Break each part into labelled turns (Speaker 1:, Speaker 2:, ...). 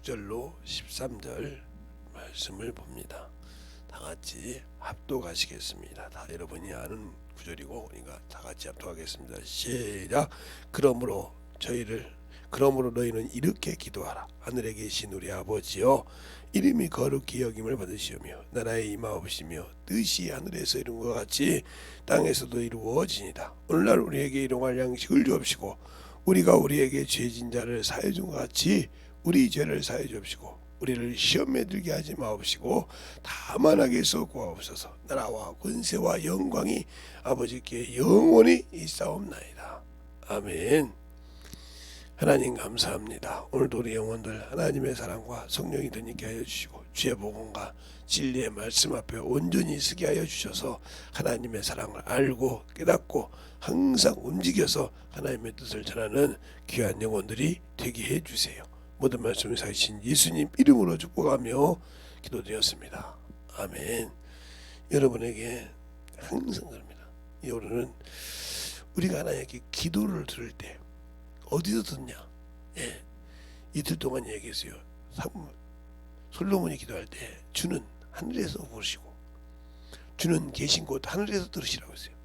Speaker 1: 9절로 13절 말씀을 봅니다. 다 같이 합독하시겠습니다. 다 여러분이 아는 구절이고, 그러니까 다 같이 합독하겠습니다. 시작. 그러므로 너희는 이렇게 기도하라. 하늘에 계신 우리 아버지여, 이름이 거룩히 여김을 받으시오며 나라에 임하옵시며 뜻이 하늘에서 이룬 것 같이 땅에서도 이루어지니라. 오늘날 우리에게 일용할 양식을 주옵시고, 우리가 우리에게 죄진 자를 사해 준 것 같이 우리 죄를 사해 주옵시고, 우리를 시험에 들게 하지 마옵시고 다만 악에서 구하옵소서. 나라와 권세와 영광이 아버지께 영원히 있사옵나이다. 아멘. 하나님 감사합니다. 오늘도 우리 영혼들 하나님의 사랑과 성령이 되니게 하여 주시고, 주의 복음과 진리의 말씀 앞에 온전히 서게 하여 주셔서 하나님의 사랑을 알고 깨닫고 항상 움직여서 하나님의 뜻을 전하는 귀한 영혼들이 되게 해 주세요. 모든 말씀을 사신 예수님 이름으로 축복하며 기도드렸습니다. 아멘. 여러분에게 항상 그럽니다. 여러분은 우리가 하나님께 기도를 들을 때 어디서 듣냐? 이틀 동안 얘기했어요. 솔로몬이 기도할 때 주는 하늘에서 보시고 주는 계신 곳 하늘에서 들으시라고 했어요.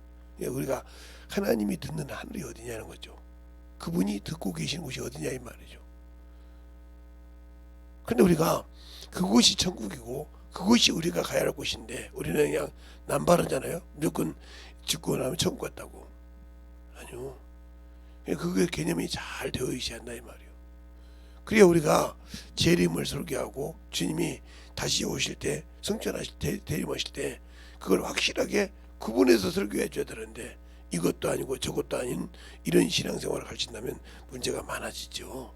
Speaker 1: 우리가 하나님이 듣는 하늘이 어디냐는 거죠. 그분이 듣고 계신 곳이 어디냐 이 말이죠. 근데 우리가 그곳이 천국이고 그곳이 우리가 가야 할 곳인데 우리는 그냥 남발하잖아요. 무조건 죽고 나면 천국 갔다고. 아니요. 그게 개념이 잘 되어 있어야 한다 이 말이에요. 그래야 우리가 재림을 설교하고 주님이 다시 오실 때 승천하실 때 대림하실 때 그걸 확실하게 구분해서 설교해 줘야 되는데 이것도 아니고 저것도 아닌 이런 신앙생활을 가르친다면 문제가 많아지죠.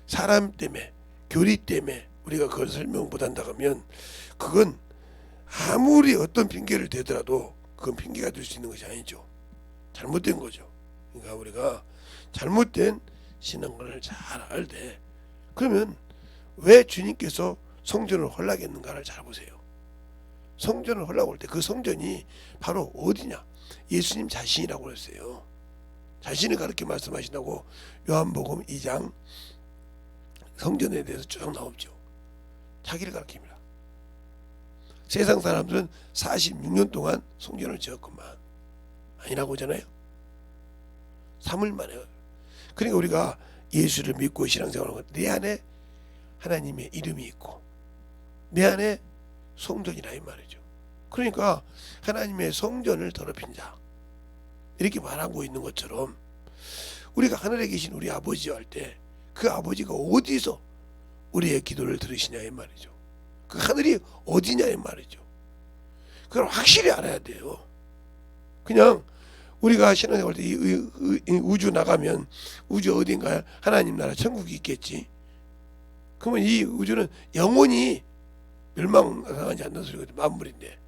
Speaker 1: 사람 때문에 교리 때문에 우리가 그걸 설명 못한다 하면 그건 아무리 어떤 핑계를 대더라도 그건 핑계가 될 수 있는 것이 아니죠. 잘못된 거죠. 그러니까 우리가 잘못된 신앙관을 잘 알되 그러면 왜 주님께서 성전을 헐락했는가를 잘 보세요. 성전을 헐락할 때 그 성전이 바로 어디냐? 예수님 자신이라고 했어요. 자신을 가르쳐 말씀하신다고 요한복음 2장 성전에 대해서 쭉 나오죠. 자기를 가르칩니다. 세상 사람들은 46년 동안 성전을 지었구만 아니라고 하잖아요. 3일 만에. 그러니까 우리가 예수를 믿고 신앙생활하는 것, 내 안에 하나님의 이름이 있고 내 안에 성전이라 이 말이죠. 그러니까 하나님의 성전을 더럽힌 자 이렇게 말하고 있는 것처럼 우리가 하늘에 계신 우리 아버지 할 때 그 아버지가 어디서 우리의 기도를 들으시냐 이 말이죠. 그 하늘이 어디냐 이 말이죠. 그걸 확실히 알아야 돼요. 그냥 우리가 신앙생활 때 이 우주 나가면 우주 어딘가에 하나님 나라 천국이 있겠지. 그러면 이 우주는 영원히 멸망하지 않는 소리가 만물인데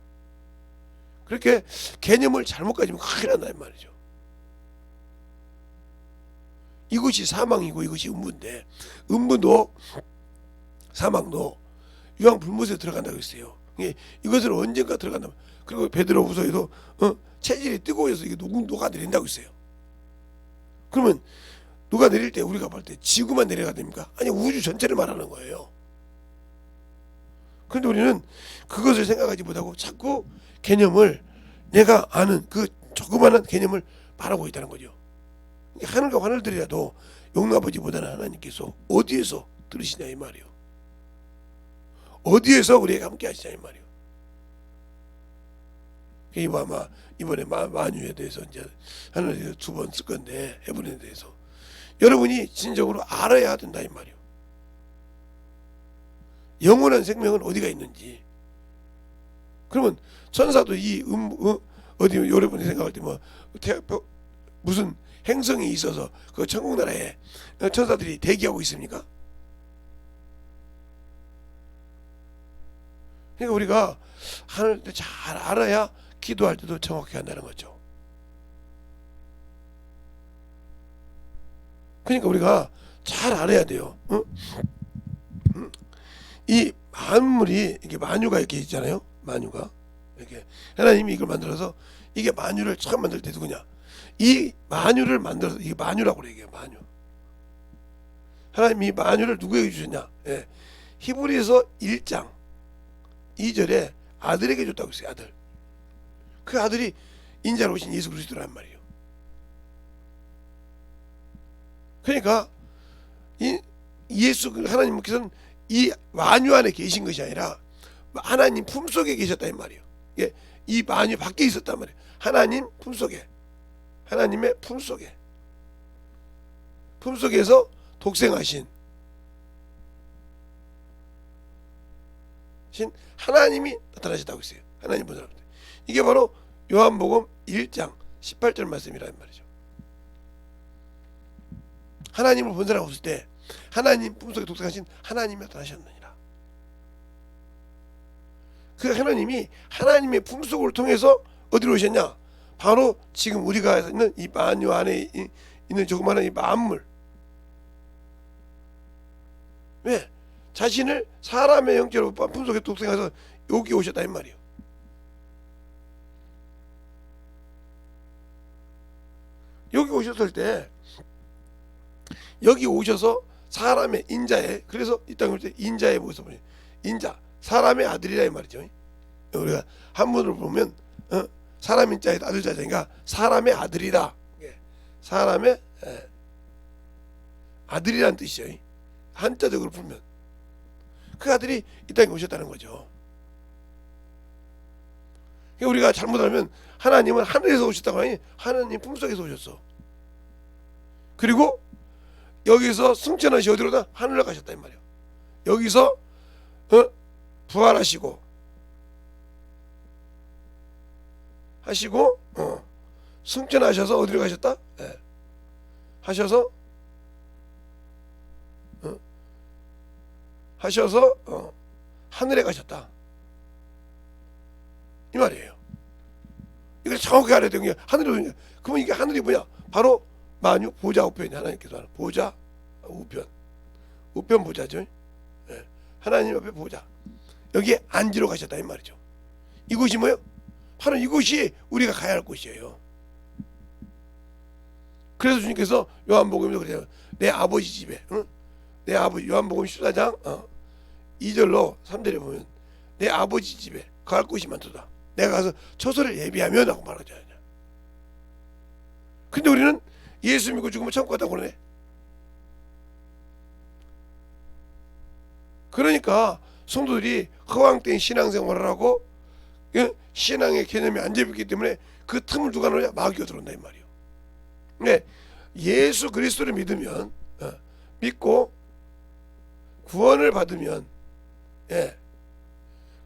Speaker 1: 그렇게 개념을 잘못 가지면 큰일 난다 이 말이죠. 이것이 사망이고 이것이 음부인데 음부도 사망도 유황 불못에 들어간다고 했어요. 이것을 언젠가 들어간다. 그리고 베드로후서에도 체질이 뜨거워서 이게 녹아내린다고 했어요. 그러면 녹아내릴 때 우리가 볼 때 지구만 내려가 됩니까? 아니 우주 전체를 말하는 거예요. 그런데 우리는 그것을 생각하지 못하고 자꾸 개념을 내가 아는 그 조그마한 개념을 말하고 있다는 거죠. 하늘과 하늘들이라도 용아버지보다는 하나님께서 어디에서 들으시냐 이 말이요. 어디에서 우리에게 함께 하시냐 이 말이요. 이번에 만유에 대해서 이제 하늘에 2번 쓸 건데 해분에 대해서 여러분이 진정으로 알아야 된다 이 말이요. 영원한 생명은 어디가 있는지. 그러면 천사도 어디 여러분이 생각할 때 무슨 행성이 있어서 그 천국 나라에 천사들이 대기하고 있습니까? 그러니까 우리가 하늘 때 잘 알아야 기도할 때도 정확히 한다는 거죠. 그러니까 우리가 잘 알아야 돼요. 이 만물이 이게 만유가 이렇게 있잖아요. 만유가 이렇게 하나님이 이걸 만들어서 이게 만유를 처음 만들 때 누구냐? 이 만유를 만들어서 이게 만유라고 얘기해요. 만유. 하나님이 만유를 누구에게 주셨냐? 예. 히브리서 1장 2절에 아들에게 줬다고 했어요. 아들. 그 아들이 인자로 오신 예수 그리스도란 말이에요. 그러니까 이 예수 하나님께서는 이 만유 안에 계신 것이 아니라 하나님 품속에 계셨다 이 말이에요. 예, 이 만유 밖에 있었단 말이에요. 하나님 품속에, 하나님의 품속에서 독생하신 하나님이 나타나셨다고 했어요. 하나님 본 사람. 이게 바로 요한복음 1장 18절 말씀이라는 말이죠. 하나님을 본 사람 없을 때 하나님 품속에 독생하신 하나님이 나타나셨느니라. 그 하나님이 하나님의 품속을 통해서 어디로 오셨냐? 바로 지금 우리가 있는 이 만유 안에 있는 조그마한 이 만물. 왜? 자신을 사람의 형체로 품속에 독생해서 여기 오셨다 이 말이에요. 여기 오셨을 때 여기 오셔서 사람의 인자의, 그래서 이 땅에 올 때 인자의 모습을, 인자 사람의 아들이라 이 말이죠. 우리가 한문으로 보면 사람 인자의 아들 자체가 사람의 아들이다. 사람의 아들이란 뜻이죠. 한자적으로 풀면 그 아들이 이 땅에 오셨다는 거죠. 우리가 잘못 알면 하나님은 하늘에서 오셨다고 하니 하나님 품속에서 오셨어. 그리고 여기서 승천하시 어디로다? 하늘로 가셨다 이 말이에요. 여기서 부활하시고 승천하셔서 어디로 가셨다? 네. 하셔서 하늘에 가셨다 이 말이에요. 이걸 정확히 알아야 되는 게 하늘이. 그러면 이게 하늘이 뭐냐? 바로 만유 보좌 우편이 하나님께서 하는 보좌 우편 보좌죠. 네. 하나님 앞에 보좌. 여기에 앉으러 가셨다 이 말이죠. 이곳이 뭐예요? 바로 이곳이 우리가 가야 할 곳이에요. 그래서 주님께서 요한복음에서 그래요. 내 아버지 집에, 내 아버지, 요한복음 14장 2절로 3절에 보면 내 아버지 집에 갈 곳이 많도다. 내가 가서 처소를 예비하면 하고 말하잖아요. 근데 우리는 예수 믿고 죽으면 천국 갔다고 그러네. 그러니까 성도들이 허황된 신앙생활을 하고 신앙의 개념이 안 잡혔기 때문에 그 틈을 누가 넣냐? 마귀가 들어온다 이 말이에요. 네, 예수 그리스도를 믿으면 믿고 구원을 받으면,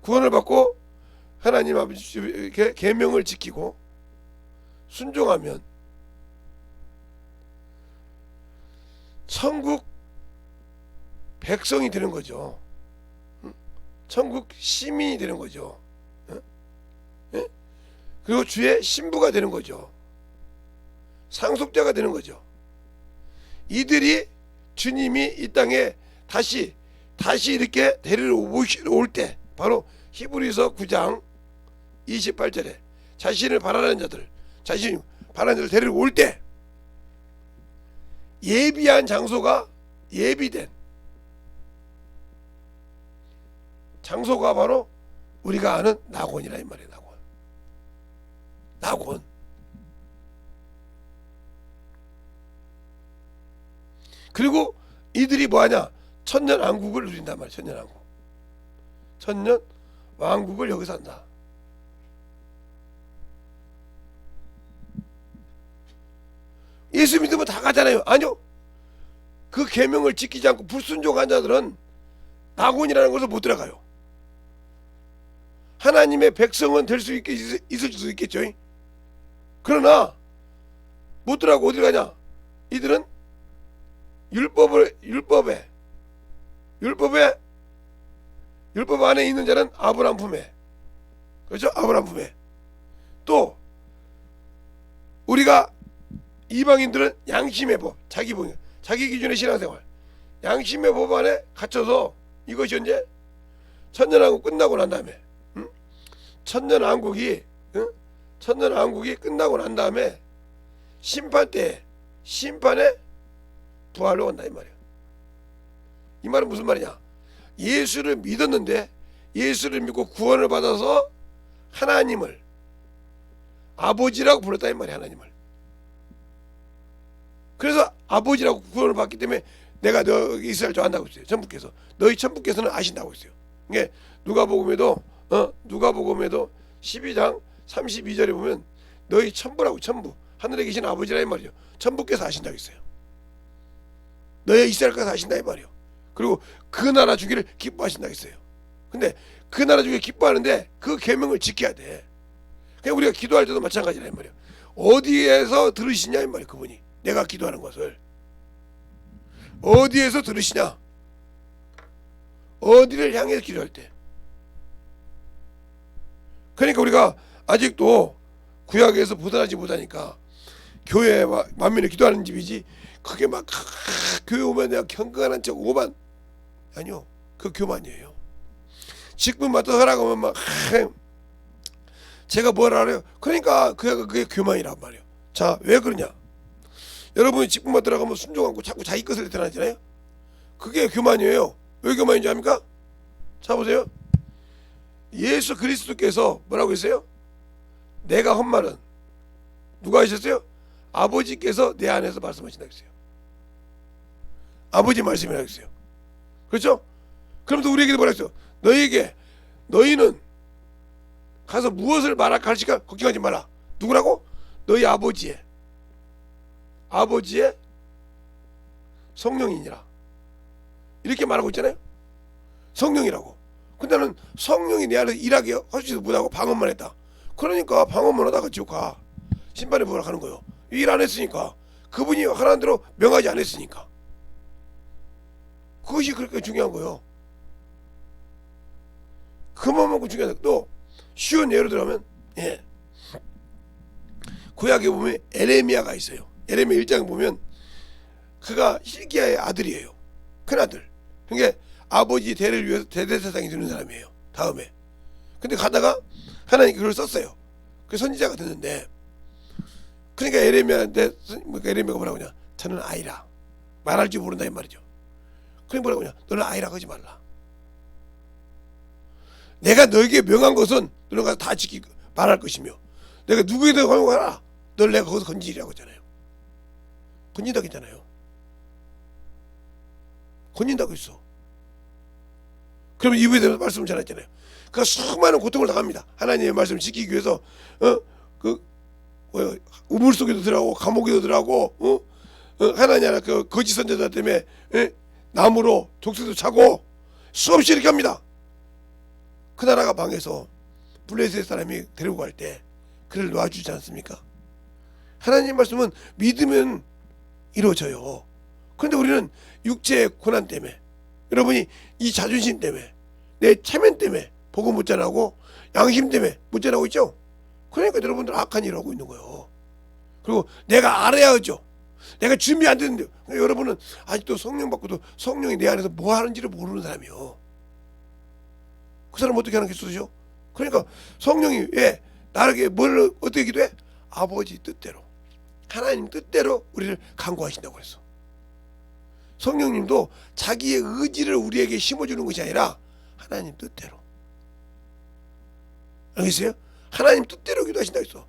Speaker 1: 구원을 받고 하나님 아버지 계명을 지키고 순종하면 천국 백성이 되는 거죠. 천국 시민이 되는 거죠. 그리고 주의 신부가 되는 거죠. 상속자가 되는 거죠. 이들이 주님이 이 땅에 다시 이렇게 데리러 올 때, 바로 히브리서 9장 28절에 자신을 바라는 자들 데리러 올 때 예비한 장소가, 예비된 장소가 바로 우리가 아는 낙원이라 이 말이에요. 낙원. 그리고 이들이 뭐하냐? 천년왕국을 누린단 말이에요. 천년왕국. 천년왕국을 여기서 한다. 예수 믿으면 다 가잖아요. 아니요. 그 계명을 지키지 않고 불순종한 자들은 낙원이라는 것을 못 들어가요. 하나님의 백성은 될 수 있을 수 있겠죠. 그러나 못 들어가고 어디 가냐? 이들은 율법 안에 있는 자는 아브라함 품에, 그렇죠? 아브라함 품에. 또 우리가 이방인들은 양심의 법, 자기 기준의 신앙생활, 양심의 법 안에 갇혀서 이것이 언제? 천년왕국 끝나고 난 다음에, 천년왕국이 끝나고 난 다음에 심판에 부활로 온다 이 말이에요. 이 말은 무슨 말이냐? 예수를 믿었는데 예수를 믿고 구원을 받아서 하나님을 아버지라고 불렀다 이 말이야. 하나님을. 그래서 아버지라고 구원을 받기 때문에 내가 너 이스라엘 좋아한다고 했어요. 천부께서. 너희 천부께서는 아신다고 했어요. 이게 누가복음에도 12장 32절에 보면 너희 천부라고, 천부, 하늘에 계신 아버지라 이 말이죠. 천부께서 아신다고 했어요. 너희 이스라엘께서 아신다 이 말이요. 그리고 그 나라 주기를 기뻐하신다고 했어요. 근데 그 나라 주기를 기뻐하는데 그 계명을 지켜야 돼. 그냥 우리가 기도할 때도 마찬가지라 이 말이요. 어디에서 들으시냐 이 말이요. 그분이 내가 기도하는 것을 어디에서 들으시냐? 어디를 향해서 기도할 때. 그러니까 우리가 아직도 구약에서 벗어나지 못하니까 교회에 만민을 기도하는 집이지, 그게 막 교회 오면 내가 경건한 척 오만, 아니요, 그 교만이에요. 직분 맡아서 하라고 하면 막 제가 뭐라 그래요? 그러니까 그게 교만이란 말이에요. 자, 왜 그러냐? 여러분이 직분 맡으라고 하면 순종하고 자꾸 자기 것을 나타나잖아요. 그게 교만이에요. 왜 교만인지 압니까? 자, 보세요. 예수 그리스도께서 뭐라고 했어요? 내가 한 말은 누가 하셨어요? 아버지께서 내 안에서 말씀하신다고 했어요. 아버지 말씀이라고 했어요. 그렇죠? 그러면서 우리에게도 뭐라고 했어요? 너희는 가서 무엇을 말할까 할지가 걱정하지 마라. 누구라고? 너희 아버지의 성령이니라. 이렇게 말하고 있잖아요. 성령이라고. 근데 나는 성령이 내 안에서 일하게 하지도 못하고 방언만 했다. 그러니까 방언만 하다가 지옥 가. 심판에 보라 하는 거예요. 일 안 했으니까. 그분이 하라는 대로 명하지 않았으니까. 그것이 그렇게 중요한 거예요. 그만큼 중요하다. 또 쉬운 예로 들어가면, 구약에 보면 에레미야가 있어요. 에레미야 1장에 보면 그가 hilki야의 아들이에요. 큰아들. 그러니까 아버지 대를 위해서 대대사상이 되는 사람이에요. 다음에. 근데 가다가 하나님이 그걸 썼어요. 그 선지자가 됐는데, 그러니까 에레미야가 뭐라고 하냐? 저는 아이라. 말할 줄 모른다 이 말이죠. 그러니까 뭐라고 하냐? 너는 아이라고 하지 말라. 내가 너에게 명한 것은 너는 가서 다 지키고 말할 것이며, 내가 누구에게 허용하라. 널 내가 거기서 건지리라고 했잖아요. 건진다고 했잖아요. 건진다고 했어. 그러면 이부에 대해서 말씀을 전했잖아요. 그가 수많은 고통을 당합니다. 하나님의 말씀을 지키기 위해서 우물 속에도 들어가고 감옥에도 들어가고 하나님 그 거짓 선지자 때문에 나무로 족쇄도 차고 수없이 이렇게 합니다. 그 나라가 망해서 블레셋 사람이 데리고 갈 때 그를 놔주지 않습니까? 하나님 말씀은 믿으면 이루어져요. 그런데 우리는 육체의 고난 때문에, 여러분이 이 자존심 때문에, 내 체면 때문에 복음 못 전하고 양심 때문에 못 전하고 있죠. 그러니까 여러분들 악한 일을 하고 있는 거예요. 그리고 내가 알아야 하죠. 내가 준비 안 되는데, 그러니까 여러분은 아직도 성령 받고도 성령이 내 안에서 뭐 하는지를 모르는 사람이요. 그 사람 어떻게 하는 게 있어죠? 그러니까 성령이 왜 나에게 뭘 어떻게 기도해? 아버지 뜻대로, 하나님 뜻대로 우리를 간구하신다고 그랬어. 성령님도 자기의 의지를 우리에게 심어주는 것이 아니라 하나님 뜻대로. 알겠어요? 하나님 뜻대로 기도하신다고 했어.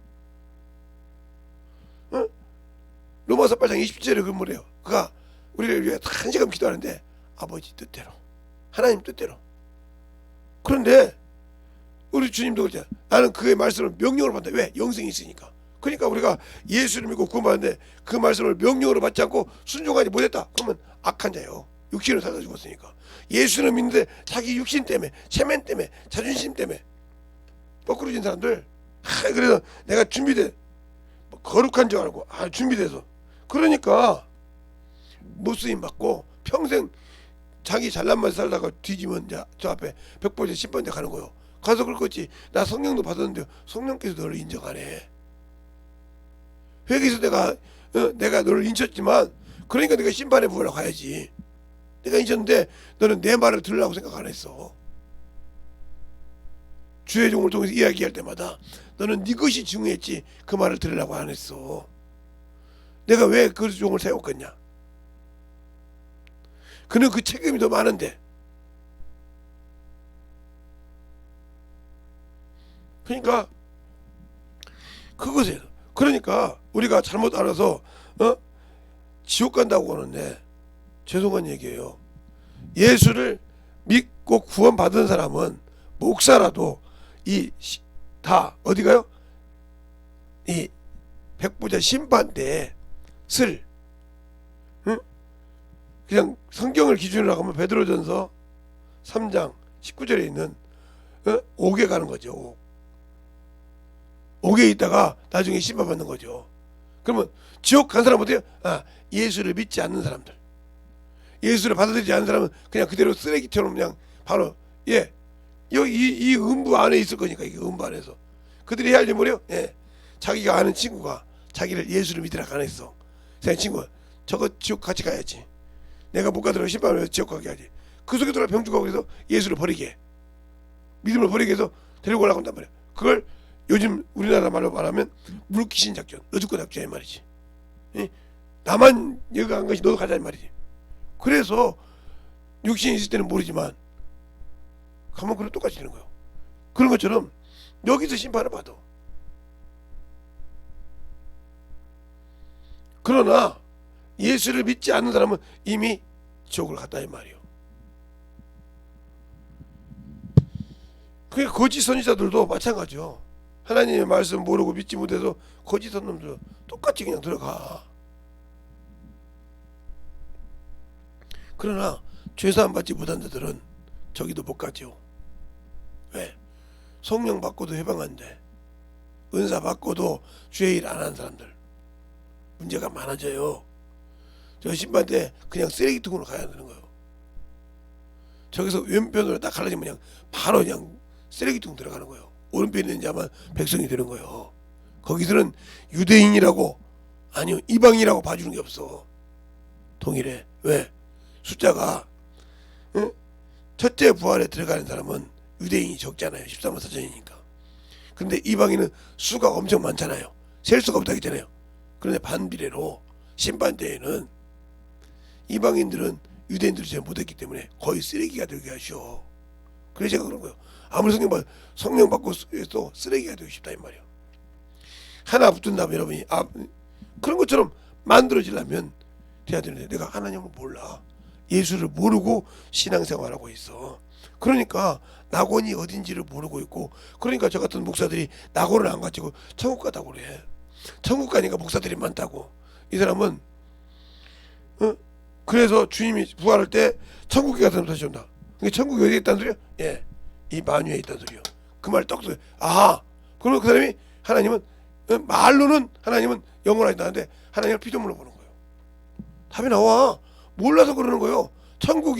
Speaker 1: 로마서 8장 27절에 그 뭐래요? 그가 우리를 위해 1시간 기도하는데 아버지 뜻대로, 하나님 뜻대로. 그런데 우리 주님도 그랬잖아. 나는 그의 말씀을 명령으로 받는다. 왜? 영생이 있으니까. 그러니까 우리가 예수를 믿고 구원받는데 그 말씀을 명령으로 받지 않고 순종하지 못했다. 그러면 악한 자요. 육신으로 살다 죽었으니까. 예수는 믿는데 자기 육신 때문에, 체면 때문에, 자존심 때문에 거꾸로진 사람들. 그래서 내가 준비돼, 거룩한 줄 알고 준비돼서, 그러니까 못쓰임 받고 평생 자기 잘난 맛 살다가 뒤지면 이제 저 앞에 백보자 10번째 가는 거요. 가서 그럴 거지. 나 성령도 받았는데 성령께서 너를 인정 안 해. 회개에서 내가 너를 인쳤지만, 그러니까 내가 심판에 보러 가야지. 내가 인쳤는데 너는 내 말을 들으려고 생각 안 했어. 주의 종을 통해서 이야기할 때마다 너는 네 것이 중요했지 그 말을 들으려고 안 했어. 내가 왜 그 종을 세웠겠냐? 그는 그 책임이 더 많은데. 그러니까 그것이에요. 그러니까 우리가 잘못 알아서 지옥 간다고 하는데 죄송한 얘기예요. 예수를 믿고 구원받은 사람은 목사라도 다 어디 가요? 이 백부자 심판대에 그냥 성경을 기준으로 하면 베드로전서 3장 19절에 있는 옥에 가는 거죠. 옥에 있다가 나중에 심판받는 거죠. 그러면 지옥 간 사람은 어때요? 예수를 믿지 않는 사람들, 예수를 받아들이지 않는 사람은 그냥 그대로 쓰레기처럼 그냥 바로 이 음부 안에 있을 거니까. 이게 음부 안에서 그들이 해야 할 일이 뭐래요? 자기가 아는 친구가 자기를 예수를 믿으라 가냈어. 제 친구가 저거 지옥 같이 가야지. 내가 못 가더라도 심판을 해서 지옥 가게 하지. 그 속에 들어가 병주가 그래서 예수를 버리게 해. 믿음을 버리게 해서 데리고 가려고 한단 말이야. 그걸 요즘 우리나라 말로 말하면 물귀신 작전, 너 죽고 납치야 이 말이지. 나만 여기 간 것이 너도 가자 이 말이지. 그래서 육신이 있을 때는 모르지만 가면 그럼 똑같이 되는 거예요. 그런 것처럼 여기서 심판을 받아. 그러나 예수를 믿지 않는 사람은 이미 지옥을 갔다 이 말이에요. 그러니까 거짓 선지자들도 마찬가지죠. 하나님의 말씀 모르고 믿지 못해서 거짓 선놈들 똑같이 그냥 들어가. 그러나 죄사함 받지 못한 자들은 저기도 못 가죠. 왜? 성령 받고도 해방한데 은사 받고도 주의 일 안 하는 사람들 문제가 많아져요. 저 심판 때 그냥 쓰레기통으로 가야 되는 거예요. 저기서 왼편으로 딱 갈라지면 그냥 바로 그냥 쓰레기통 들어가는 거예요. 오른편에 있는 자만 백성이 되는 거예요. 거기서는 유대인이라고 아니요 이방이라고 봐주는 게 없어. 동일해. 왜? 숫자가 첫째 부활에 들어가는 사람은 유대인이 적잖아요. 13만 4천이니까. 그런데 이방인은 수가 엄청 많잖아요. 셀 수가 없다고 했잖아요. 그런데 반비례로 심판 때에는 이방인들은 유대인들이 잘 못했기 때문에 거의 쓰레기가 되게 하셔. 그래서 제가 그런 거예요. 아무리 성령 받고 해도 쓰레기가 되고 싶다 이 말이에요. 하나 붙은다면 여러분이 그런 것처럼 만들어지려면 돼야 되는데 내가 하나님을 몰라. 예수를 모르고 신앙생활하고 있어. 그러니까 낙원이 어딘지를 모르고 있고, 그러니까 저 같은 목사들이 낙원을 안 가지고 천국 가다고 그래. 천국 가니까 목사들이 많다고. 이 사람은 그래서 주님이 부활할 때 천국에 가서 다시 온다. 그러니까 천국이 어디에 있다는 소리야? 이 만유에 있다는 소리야. 그 말 떡 아하. 그러면 그 사람이 하나님은 말로는 하나님은 영원하다는데 하나님을 피조물로 보는 거예요. 답이 나와. 몰라서 그러는 거예요. 천국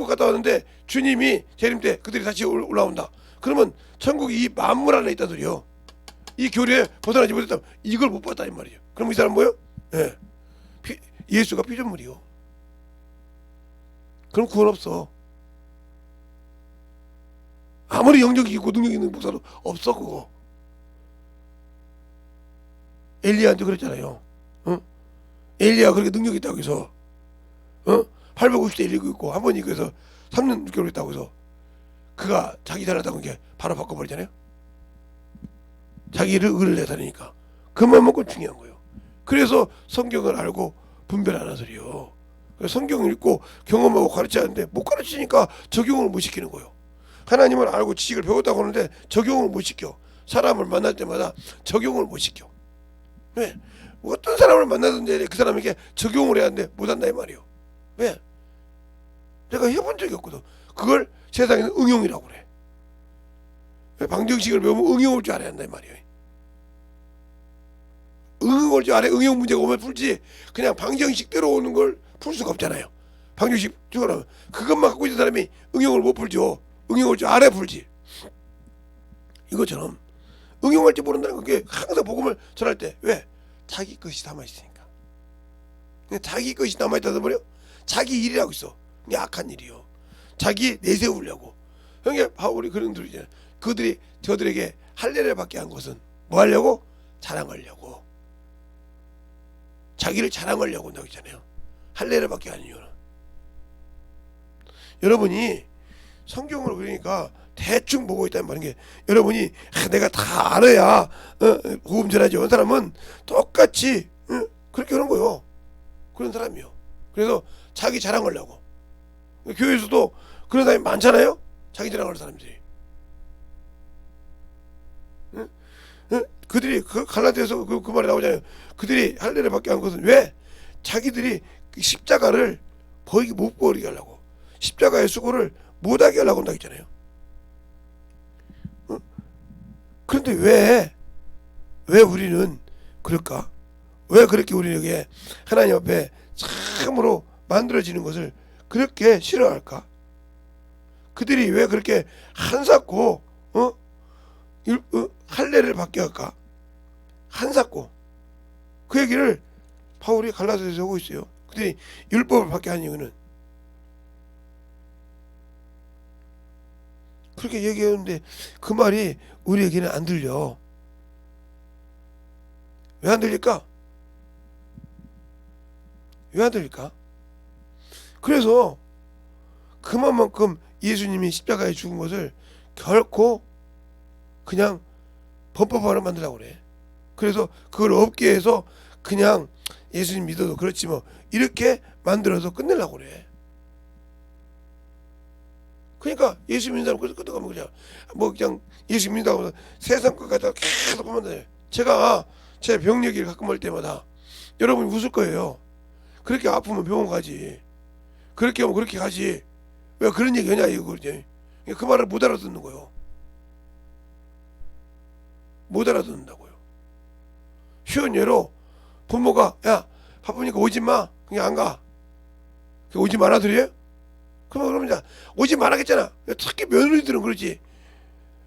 Speaker 1: 갔다 왔는데 주님이 재림 때 그들이 다시 올라온다. 그러면 천국이 이 만물 안에 있다는 소리요. 이 교리에 벗어나지 못했다면 이걸 못 봤다 이 말이에요. 그럼 이 사람 뭐예요? 예수가 피조물이요. 그럼 구원 없어. 아무리 영적이 있고 능력 있는 목사도 없어 그거. 엘리야한테 그랬잖아요. 엘리야 그렇게 능력 있다고 해서 850대 1 있고 한 번 이겨서 3년 6개월 있다고 해서 그가 자기 잘났다고 게 바로 바꿔버리잖아요. 자기를 의를 내다니니까 그만 먹고 중요한 거예요. 그래서 성경을 알고 분별하는 소리요. 성경을 읽고 경험하고 가르쳐야 하는데 못 가르치니까 적용을 못 시키는 거예요. 하나님을 알고 지식을 배웠다고 하는데 적용을 못 시켜. 사람을 만날 때마다 적용을 못 시켜. 왜? 어떤 사람을 만나든지 그 사람에게 적용을 해야 하는데 못한다 이 말이에요. 왜? 내가 해본 적이 없거든. 그걸 세상에는 응용이라고 그래. 방정식을 배우면 응용할 줄 알아야 한다 이 말이에요. 응용할 줄 알아야 응용 문제가 오면 풀지. 그냥 방정식대로 오는 걸 풀 수가 없잖아요. 방정식적으로 그것만 갖고 있는 사람이 응용을 못 풀죠. 응용할 줄 알아야 풀지. 이것처럼 응용할 줄 모른다는 게 항상 복음을 전할 때 왜? 자기 것이 남아있으니까. 자기 것이 남아있다는 말이요. 자기 일이라고 있어. 이게 악한 일이요. 자기 내세우려고. 그러니까 바울이 그런 들이잖아요. 그들이 저들에게 할례를 받게 한 것은 뭐 하려고? 자랑하려고. 자기를 자랑하려고 한다고 했잖아요. 할례를 받게 하는 이유는 여러분이 성경으로 그러니까 대충 보고 있다는 말인 게 여러분이 내가 다 알아야 복음 전하지. 어떤 사람은 똑같이 그렇게 하는 거요. 그런 사람이요. 그래서 자기 자랑하려고. 교회에서도 그런 사람이 많잖아요. 자기 자랑하는 사람들이. 그들이 갈라디아서 그 말이 나오잖아요. 그들이 할례를 받게 한 것은 왜? 자기들이 십자가를 못 버리게 하려고, 십자가의 수고를 못하게 하려고 한다고 했잖아요. 그런데 왜 우리는 그럴까? 왜 그렇게 우리에게 하나님 앞에 참으로 만들어지는 것을 그렇게 싫어할까? 그들이 왜 그렇게 한사코 할례를 받게 할까? 한사코 그 얘기를 바울이 갈라디아서에서 하고 있어요. 그들이 율법을 받게 한 이유는 그렇게 얘기했는데 그 말이 우리에게는 안 들려. 왜 안 들릴까? 왜 안 들릴까? 그래서 그만큼 예수님이 십자가에 죽은 것을 결코 그냥 범법화로 만들라고 그래. 그래서 그걸 없게 해서 그냥 예수님 믿어도 그렇지 뭐 이렇게 만들어서 끝내려고 그래. 그러니까 예수 믿는 사람 그래서 끝나가면 그냥 뭐 그냥 예수 믿는다고 해서 세상 것 갖다가 계속 하면 돼. 제가 제 병 얘기를 가끔 할 때마다 여러분이 웃을 거예요. 그렇게 아프면 병원 가지. 그렇게 하면 그렇게 가지. 왜 그런 얘기 하냐 이거 그러지. 그 말을 못 알아듣는 거예요. 못 알아듣는다고요. 쉬운 예로 부모가 야 바쁘니까 오지 마. 그냥 안 가. 오지 말아 드려요? 그러면 이제 오지 말하겠잖아. 특히 며느리들은 그러지.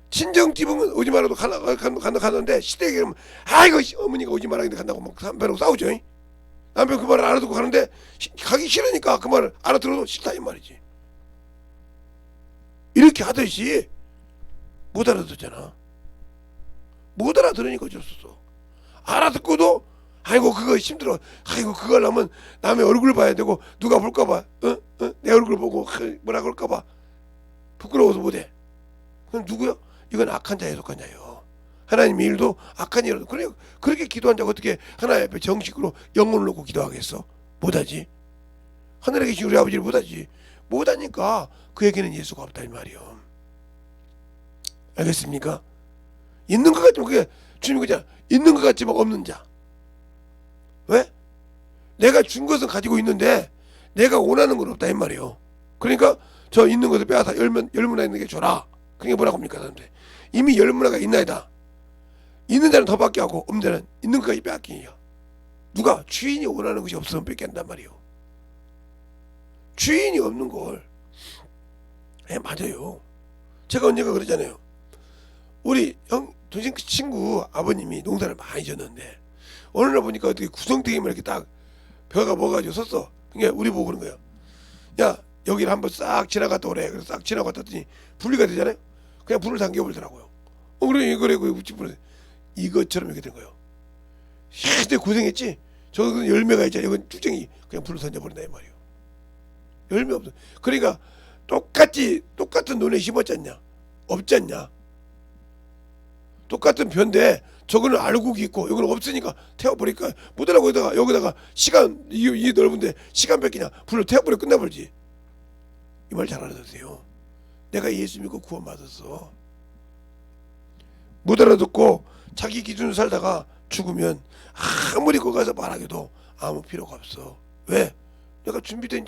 Speaker 1: 친정집은 오지 말아도 가는데 시댁에 가면 아이고 어머니가 오지 말하는데 간다고 막 남편하고 싸우죠. 남편 그 말을 알아듣고 가는데 가기 싫으니까 그 말을 알아들어도 싫다 이 말이지. 이렇게 하듯이 못 알아듣잖아. 못 알아들으니까 어쩔 수 없어. 알아듣고도 아이고 그거 힘들어. 아이고 그거 하려면 남의 얼굴 봐야 되고 누가 볼까봐 내 얼굴 보고 뭐라 그럴까봐 부끄러워서 못해. 그럼 누구요? 이건 악한 자에 속한 자예요. 하나님의 일도 악한 일도 그래. 그렇게 기도한 자가 어떻게 하나님 앞에 정식으로 영혼을 놓고 기도하겠어? 못하지. 하늘에 계신 우리 아버지를 못하지. 못하니까 그에게는 예수가 없다 이 말이요. 알겠습니까? 있는 것 같지만 그게 주님 그잖아. 있는 것 같지만 없는 자. 왜? 내가 준 것은 가지고 있는데 내가 원하는 건 없다 이 말이에요. 그러니까 저 있는 것을 빼앗아 열문화 있는 게 줘라. 그게 뭐라고 합니까 사람들? 이미 열문화가 있나이다. 있는 자는 더 받게 하고 없는 자는 있는 것까지 빼앗기냐. 누가? 주인이 원하는 것이 없으면 뺏긴단 말이에요. 주인이 없는 걸. 맞아요. 제가 언젠가 그러잖아요. 우리 동생 친구 아버님이 농사를 많이 졌는데 어느 날 보니까 어떻게 구성대기만 이렇게 딱 벼가 먹어가지고 섰어. 그러니까 우리 보고 그런 거예요. 야 여기를 한번 싹 지나갔다 오래. 그래서 싹 지나갔다 했더니 분리가 되잖아요. 그냥 불을 당겨버리더라고요. 그래 이것처럼 이렇게 된 거예요. 근데 고생했지. 저건 열매가 있잖아. 이건 쭈쟁이 그냥 불을 던져버린다 이 말이에요. 열매 없어. 그러니까 똑같은 논에 심었잖냐? 없잖냐? 똑같은 벼인데 저거는 알곡이 있고 이거는 없으니까 태워버리니까 못하라고 여기다가 시간 이 넓은데 시간 뺏기냐? 불을 태워버려 끝나버리지. 이 말 잘 알아두세요. 내가 예수 믿고 구원받았어. 못 알아듣고 자기 기준으로 살다가 죽으면 아무리 거기 가서 말하기도 아무 필요가 없어. 왜? 내가 준비된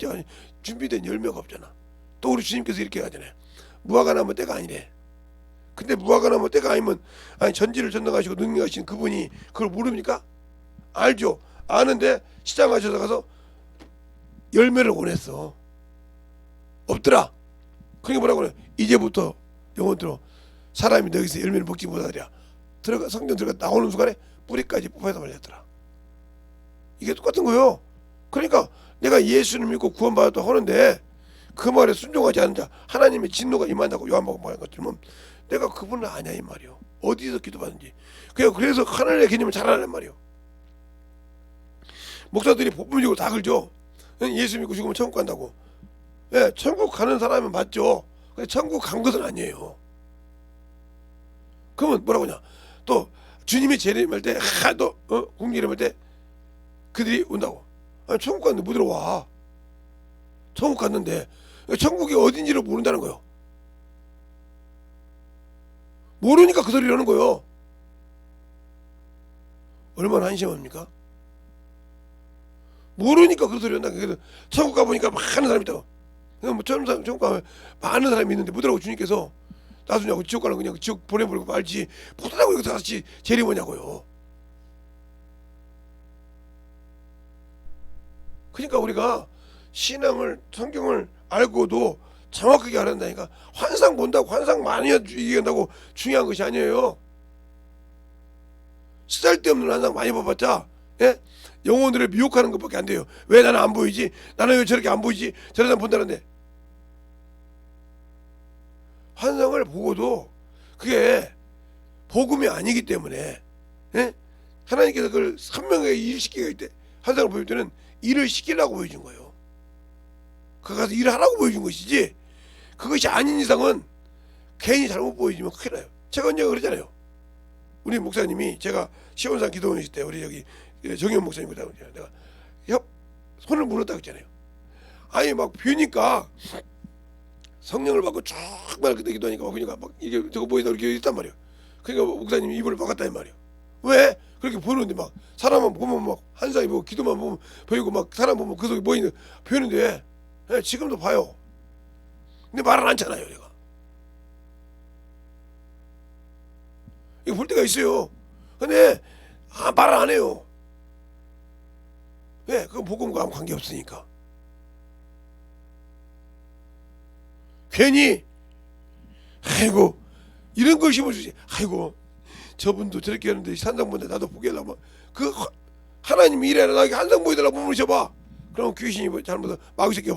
Speaker 1: 열매가 없잖아. 또 우리 주님께서 이렇게 하잖아요. 무화과 나무 때가 아니래. 근데 무화과 나무 때가 아니면 전지를 전능하시고 능력하신 그분이 그걸 모릅니까? 알죠. 아는데 시장 가셔서 가서 열매를 원했어. 없더라. 그게 뭐라고 그래? 이제부터 영원토록 사람이 너기서 열매를 먹지 못하리라. 성경 들어가 나오는 순간에 뿌리까지 뽑아서 말렸더라. 이게 똑같은 거요. 그러니까 내가 예수를 믿고 구원받았다고 하는데 그 말에 순종하지 않는 자 하나님의 진노가 임한다고 요한복음 말한 것처럼 내가 그분을 아냐 이 말이요. 어디서 기도받는지. 그래서 하나님의 개념을 잘 알란 말이요. 목사들이 복음적으로 다 걸죠. 예수 믿고 죽으면 천국 간다고. 예, 천국 가는 사람은 맞죠. 근데 천국 간 것은 아니에요. 그러면 뭐라고 하냐? 또 주님이 재림할 때, 또 공기림할 때 그들이 온다고. 아니, 천국 갔는데 못 들어와. 천국 갔는데 천국이 어딘지를 모른다는 거예요. 모르니까 그 소리를 하는 거예요. 얼마나 한심합니까? 모르니까 그 소리 한다. 그래서 천국 가보니까 많은 사람이 있다고. 뭐 천국 가면 많은 사람이 있는데 뭐더라고 주님께서 놔두냐고. 지옥 가는 그냥 지옥 보내버리고 말지 못하다고 여기서 같이 재림하냐고요. 그러니까 우리가 신앙을 성경을 알고도 정확하게 알아야 한다니까. 환상 본다고 환상 많이 얘기한다고 중요한 것이 아니에요. 쓸데없는 환상 많이 봐봤자 예? 영혼들을 미혹하는 것밖에 안 돼요. 왜 나는 안 보이지? 나는 왜 저렇게 안 보이지? 저런 사람 본다는데. 환상을 보고도 그게 복음이 아니기 때문에 예? 하나님께서 그걸 선명하게 일시키게 할 때 환상을 보일 때는 일을 시키려고 보여준 거예요. 그 가서 일을 하라고 보여준 것이지 그것이 아닌 이상은 괜히 잘못 보여주면 큰일 나요. 제가 언제 그러잖아요. 우리 목사님이 제가 시원산 기도원 있을 때 우리 여기 정현 목사님보다 내가 손을 물었다고 했잖아요. 아니 막 뷰니까 성령을 받고 정말 그때 기도하니까 막 그러니까 막 이게 저거 보이다 이렇게 있단 말이에요. 그러니까 목사님이 입을 막았단 말이에요. 왜? 그렇게 보는데 막 사람만 보면 막 한상이 보고 기도만 보면 보이고 막 사람 보면 그 속에 뭐 있는 보이는데 예, 지금도 봐요. 근데 말을 않잖아요, 내가. 이거 볼 때가 있어요. 근데 말을 안 해요. 왜? 그건 복음과 아무 관계 없으니까. 괜히 아이고 이런 걸 심어주지. 아이고 저분도 저렇게 하는데 산상 보는데 나도 보게 하려면 그 하나님이 이래라 나에게 한상 보여달라고 물으셔봐. 그럼 귀신이 잘못 마귀 새끼가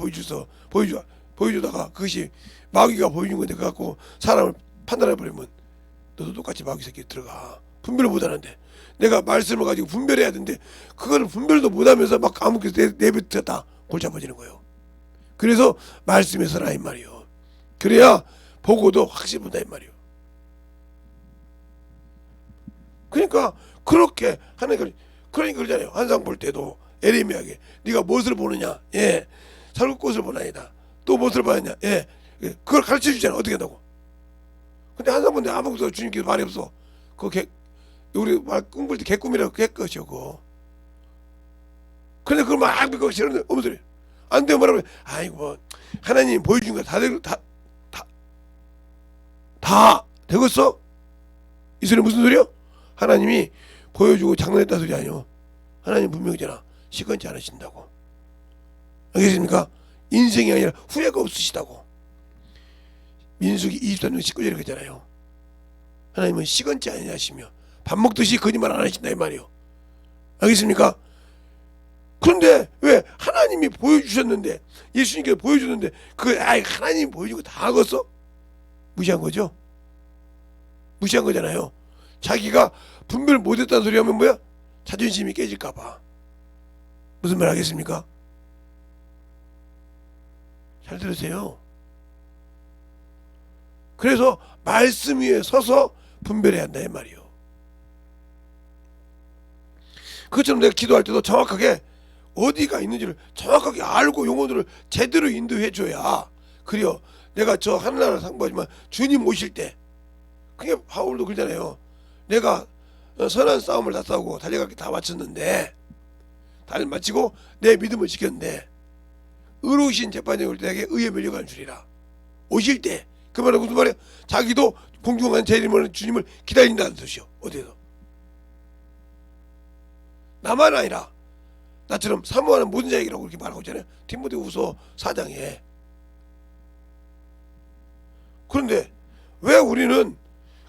Speaker 1: 보여주다가 그것이 마귀가 보여준 건데 그거 갖고 사람을 판단해버리면 너도 똑같이 마귀 새끼 들어가. 분별을 못하는데 내가 말씀을 가지고 분별해야 되는데 그거를 분별도 못하면서 막 아무렇게 내뱉었다 골 잡아지는 거예요. 그래서 말씀에 서라 이 말이요. 그래야 보고도 확실히 본다 이 말이요. 그러니까 그렇게 하는 거. 그러니까 그러잖아요. 환상 볼 때도 에레미야에게 네가 무엇을 보느냐? 예, 살구꽃을 보나이다. 또 무엇을 봐야냐? 예, 그걸 가르쳐 주잖아. 어떻게 한다고? 근데 환상 본데 아무것도 주님께서 말이 없어. 우리 말 꿈꿀 때 개꿈이라고 개것이요 그거. 근데 그걸 막 믿고 싫은데 어머 소리 안 돼요 말하면 아이고 뭐 하나님 보여준 거 다 되겠어? 이 소리 무슨 소리야? 하나님이 보여주고 장난했다 소리 아니요. 하나님 분명히잖아. 시건치 않으신다고. 알겠습니까? 인생이 아니라 후회가 없으시다고. 민수기 23년 19절에 그랬잖아요. 하나님은 시건치 아니하시며 밥 먹듯이 거짓말 안 하신다 이 말이요. 알겠습니까? 그런데 왜 하나님이 보여주셨는데 예수님께서 보여주는데 하나님이 보여주고 다 하겠어? 무시한 거죠? 무시한 거잖아요. 자기가 분별 못했다는 소리 하면 뭐야? 자존심이 깨질까봐. 무슨 말 하겠습니까? 잘 들으세요. 그래서 말씀 위에 서서 분별해야 한다 이 말이요. 그것처럼 내가 기도할 때도 정확하게 어디가 있는지를 정확하게 알고 용어들을 제대로 인도해 줘야 그래요. 내가 저 하늘나라 상부하지만 주님 오실 때 그게 바울도 그러잖아요. 내가 선한 싸움을 다 싸우고 달려갈 게 다 마쳤는데 다 마치고 내 믿음을 지켰는데 의로우신 재판장이 올 때 내게 의에 밀려가는 줄이라. 오실 때 그 말은 무슨 말이야? 자기도 공중한 재림을 주님을 기다린다는 뜻이요. 어디서? 나만 아니라 나처럼 사모하는 모든 자에게라고 그렇게 말하고 있잖아요. 디모데후서 4장에. 그런데 왜 우리는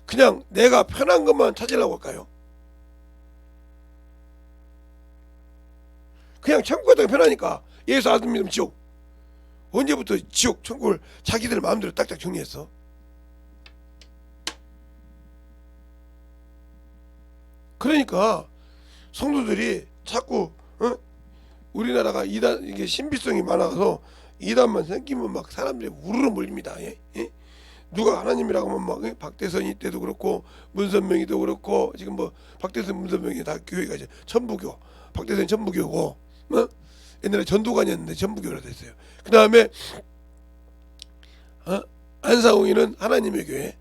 Speaker 1: 그냥 내가 편한 것만 찾으려고 할까요? 그냥 천국 같은 게 편하니까. 예수 안 믿으면 지옥. 언제부터 지옥 천국을 자기들 마음대로 딱딱 정리했어? 그러니까 성도들이 자꾸 우리나라가 이게 신비성이 많아서 이단만 생기면 막 사람들이 우르르 몰립니다. 예? 예? 누가 하나님이라고 하면 막 박대선이 때도 그렇고 문선명이도 그렇고 지금 뭐 박대선 문선명이 다 교회가 이제 천부교, 박대선 천부교고 옛날에 전도관이었는데 천부교로 됐어요. 그 다음에 안상홍이는 하나님의 교회,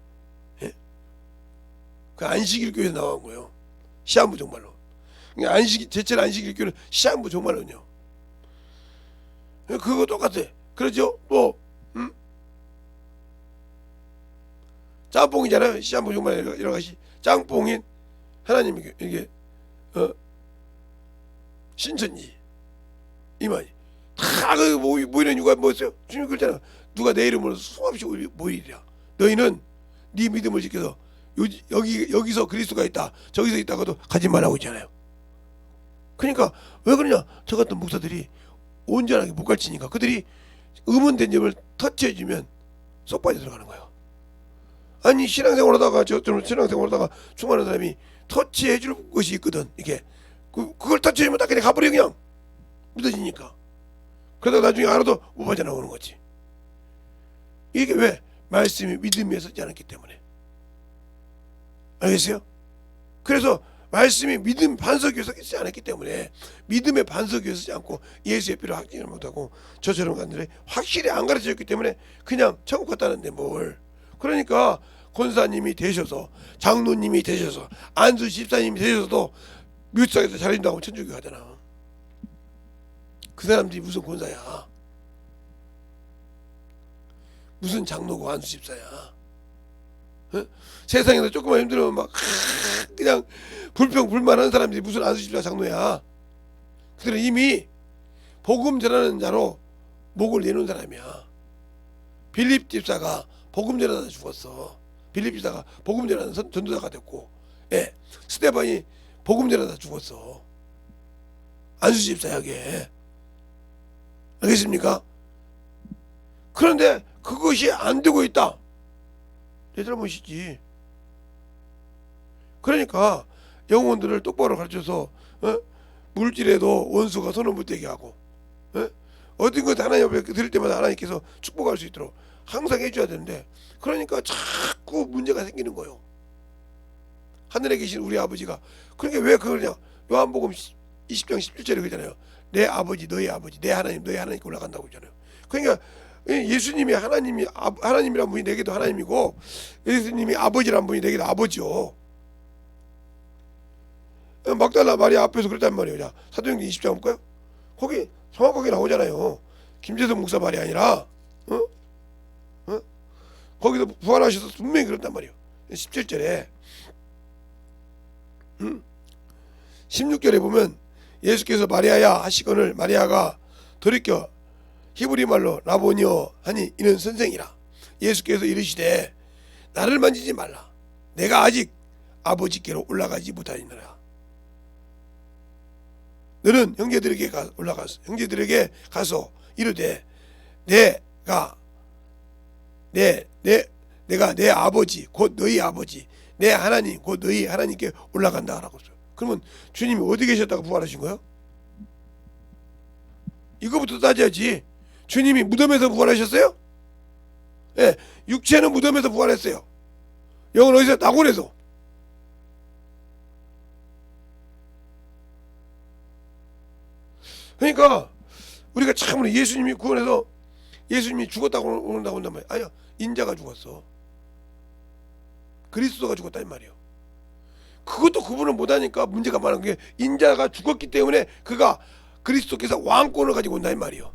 Speaker 1: 예? 그 안식일 교회에서 나온 거예요. 시한부 종말론. 그러니까 제철 안식일 교회는 시한부 종말론이요. 그거 똑같아. 그렇죠? 뭐 짬뽕이잖아요. 시한부 종말 여러 가지 짬뽕인 하나님의 교회, 이게 신천지 이만희 다 그 모이는 이유가 뭐였어요? 주님 그랬잖아. 누가 내 이름으로 수없이 모이리라. 너희는 네 믿음을 지켜서 여기서 그리스도가 있다, 저기서 있다가도 가지 말라고 있잖아요. 그러니까 왜 그러냐? 저 같은 목사들이 온전하게 못 가르치니까 그들이 의문된 점을 터치해주면 쏙 빠져 들어가는 거예요. 아니 신앙생활하다가 저처럼 신앙생활하다가 수많은 사람이 터치해줄 것이 있거든. 이게 그걸 터치하면 딱 그냥 가버려. 그냥 믿어지니까. 그러다가 나중에 알아도 못 빠져나오는 거지. 이게 왜? 말씀이 믿음에 서지 않았기 때문에. 알겠어요? 그래서 말씀이 믿음 반석 위에 서지 않았기 때문에, 믿음의 반석 위에 서지 않고 예수의 피로 확신을 못하고 저처럼 간들이 확실히 안 가르쳐줬기 때문에 그냥 천국 갔다는데 뭘. 그러니까 권사님이 되셔서, 장로님이 되셔서, 안수 집사님이 되셔서도 뮤트상에서 잘해준다고 천주교 가잖아. 그 사람들이 무슨 권사야, 무슨 장로고 안수 집사야. 어? 세상에서 조금만 힘들면 막 그냥 불평불만하는 사람들이 무슨 안수 집사 장로야. 그들은 이미 복음 전하는 자로 목을 내놓은 사람이야. 빌립 집사가 복음 전하다 죽었어. 빌립 집사가 복음 전하는 전도자가 됐고, 예, 스데반이 복음 전하다 죽었어. 안수 집사에게. 알겠습니까? 그런데 그것이 안 되고 있다. 내 잘못이지. 그러니까 영혼들을 똑바로 가르쳐서 물질에도 원수가 손을 못 대게 하고, 어떤 것 하나님 앞에 드릴 때마다 하나님께서 축복할 수 있도록 항상 해줘야 되는데, 그러니까 자꾸 문제가 생기는 거예요. 하늘에 계신 우리 아버지가. 그러니까 왜 그러냐? 요한복음 20장 17절에 그러잖아요. 내 아버지 너희 아버지, 내 하나님 너희 하나님께 올라간다고 그러잖아요. 그러니까 예수님이 하나님이란 분이 내게도 하나님이고, 예수님이 아버지란 분이 내게도 아버지요. 막달라 마리아 앞에서 그랬단 말이에요. 자, 사도행전 20장 볼까요? 거기 정확하게 나오잖아요. 김재성 목사 말이 아니라 거기서 부활하셔서 분명히 그랬단 말이에요. 17절에 16절에 보면 예수께서 마리아야 하시거늘 마리아가 돌이켜 히브리 말로 라보니오 하니 이는 선생이라. 예수께서 이르시되 나를 만지지 말라. 내가 아직 아버지께로 올라가지 못하니라. 너는 형제들에게 가서 이르되 내가 내 아버지 곧 너희 아버지, 내 하나님 곧 너희 하나님께 올라간다 라고 했어요. 그러면 주님이 어디 계셨다가 부활하신 거예요? 이거부터 따져야지. 주님이 무덤에서 부활하셨어요? 예, 육체는 무덤에서 부활했어요. 영은 어디서? 낙원에서. 그러니까 우리가 참으로 예수님이 구원해서 예수님이 죽었다고 온다고 한단 말이야. 아니야, 인자가 죽었어. 그리스도가 죽었다는 말이에요. 그것도 구분을 못하니까 문제가 많은 게, 인자가 죽었기 때문에 그가 그리스도께서 왕권을 가지고 온다는 말이에요.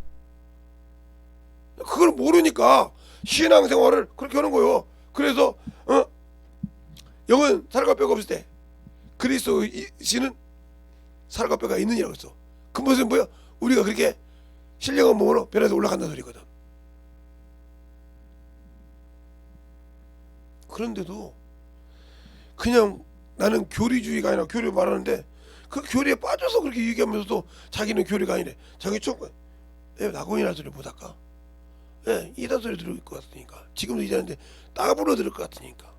Speaker 1: 그걸 모르니까 신앙생활을 그렇게 하는 거예요. 그래서 영은 살과 뼈가 없을 때 그리스도시는 살과 뼈가 있느냐고 했어. 그 무슨 뭐야? 우리가 그렇게 신령한 몸으로 변해서 올라간다는 소리거든. 그런데도 그냥 나는 교리주의가 아니라 교리 말하는데, 그 교리에 빠져서 그렇게 얘기하면서도 자기는 교리가 아니래. 자기 좀 낙원이라는 소리 못할까? 예, 이단 소리 들을 것 같으니까. 지금도 이자는데 따블로 들을 것 같으니까.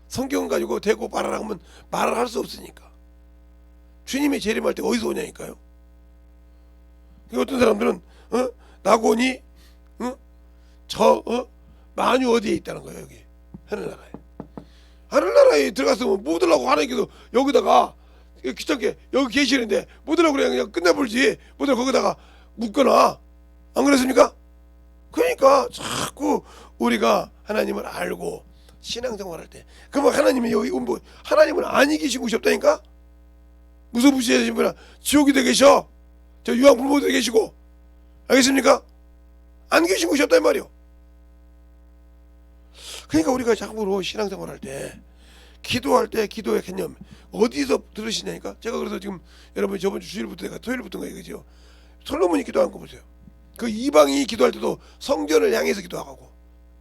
Speaker 1: 성경 가지고 대고 말하라 하면 말을 할 수 없으니까. 주님이 재림할 때 어디서 오냐니까요. 어떤 사람들은 낙원이 만유 어디에 있다는 거예요? 여기 하늘나라에. 하늘나라에 들어갔으면 못 들라고 하나님께서 여기다가 귀찮게 여기 계시는데 못 들라고 그냥 끝내버리지. 못 들라고 거기다가 묶거나 안 그렇습니까? 그러니까 자꾸 우리가 하나님을 알고 신앙생활할 때 그러면 하나님이 여기 뭐 하나님은 아니 계신 곳이 없다니까. 무소부시하신 분은 지옥에도 계셔. 저 유황불모도 계시고. 알겠습니까? 안 계신 곳이 없단 말이요. 그러니까 우리가 자꾸로 신앙생활할 때 기도할 때 기도의 개념 어디서 들으시냐니까. 제가 그래서 지금 여러분 저번 주 주일부터 내가 토요일부터인가 얘기죠. 솔로몬이 기도한 거 보세요. 그 이방인이 기도할 때도 성전을 향해서 기도하고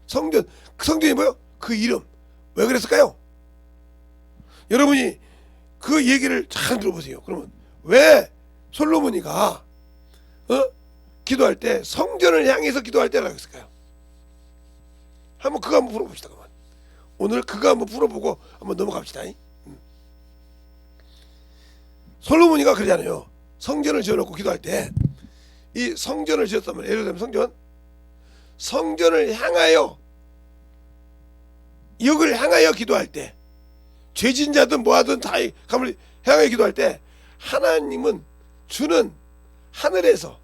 Speaker 1: 성전 그 성전이 뭐요? 그 이름 왜 그랬을까요? 여러분이 그 얘기를 잘 들어보세요. 그러면 왜 솔로몬이가 기도할 때 성전을 향해서 기도할 때라고 했을까요? 한번 그거 한번 풀어봅시다. 그만. 오늘 그거 한번 풀어보고 한번 넘어갑시다. 솔로몬이가 그러잖아요. 성전을 지어놓고 기도할 때 이 성전을 지었다면 예를 들면 성전을 향하여 역을 향하여 기도할 때 죄진 자든 뭐하든 다 감을 향하여 기도할 때 하나님은 주는 하늘에서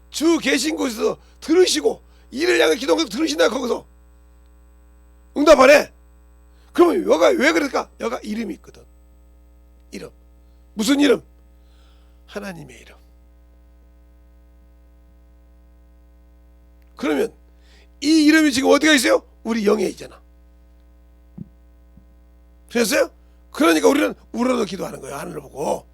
Speaker 1: 주 계신 곳에서 들으시고 이를 향해 기도한 것도 들으신다. 거기서 응답 안 해. 그러면 여가 왜 그럴까? 여가 이름이 있거든. 이름. 무슨 이름? 하나님의 이름. 그러면 이 이름이 지금 어디가 있어요? 우리 영에 있잖아. 그랬어요? 그러니까 우리는 우러러 기도하는 거예요. 하늘을 보고.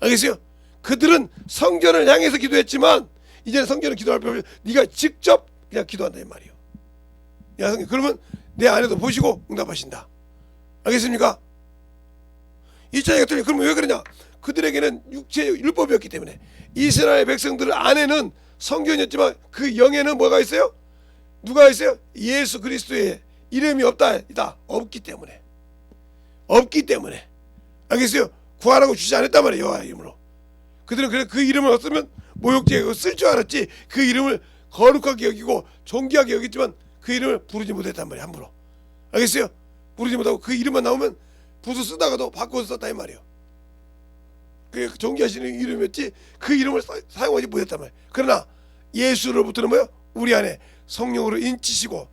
Speaker 1: 알겠어요? 그들은 성전을 향해서 기도했지만 이제는 성전을 기도할 필요 없이 네가 직접 그냥 기도한다 이 말이에요. 야, 성경 그러면 내 안에도 보시고 응답하신다. 알겠습니까? 이 차이가 틀려. 그러면 왜 그러냐? 그들에게는 육체 율법이었기 때문에 이스라엘 백성들 안에는 성전이었지만 그 영에는 뭐가 있어요? 누가 있어요? 예수 그리스도의 이름이 없다. 없기 때문에. 알겠어요? 구하라고 주지 않았단 말이에요. 여호와 이름으로. 그들은 그래 그 이름을 없으면 모욕죄가 쓸 줄 알았지 그 이름을 거룩하게 여기고 존귀하게 여겼지만 그 이름을 부르지 못했단 말이에요. 함부로. 알겠어요? 부르지 못하고 그 이름만 나오면 부수 쓰다가도 바꿔서 썼다 이 말이에요. 그게 존귀하시는 이름이었지 그 이름을 사용하지 못했단 말이에요. 그러나 예수로부터는 뭐요? 우리 안에 성령으로 인치시고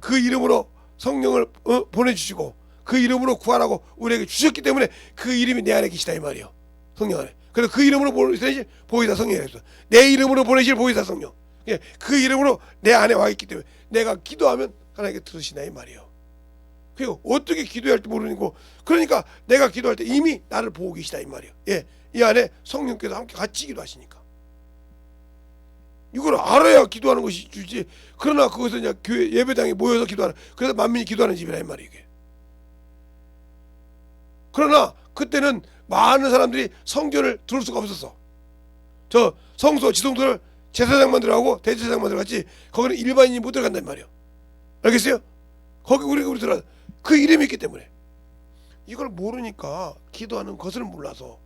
Speaker 1: 그 이름으로 성령을 보내주시고 그 이름으로 구하라고 우리에게 주셨기 때문에 그 이름이 내 안에 계시다 이 말이에요. 성령 안에. 그래서 그 이름으로 보내실 보이사 성령이었어. 내 이름으로 보내실 보이사 성령. 그 이름으로 내 안에 와 있기 때문에 내가 기도하면 하나님께 들으시나 이 말이에요. 그리고 어떻게 기도해야 할지 모르고 그러니까 내가 기도할 때 이미 나를 보고 계시다 이 말이에요. 예, 이 안에 성령께서 함께 같이 기도하시니까 이걸 알아야 기도하는 것이 주지. 그러나 그것은 그냥 교회 예배당에 모여서 기도하는 그래서 만민이 기도하는 집이라 이 말이에요. 이게. 그러나 그때는 많은 사람들이 성전을 들을 수가 없었어. 저 성소 지성소를 제사장만 들어가고 대제사장만 들어갔지 거기는 일반인이 못 들어간단 말이에요. 알겠어요? 거기 우리 들어가 그 이름이 있기 때문에 이걸 모르니까 기도하는 것을 몰라서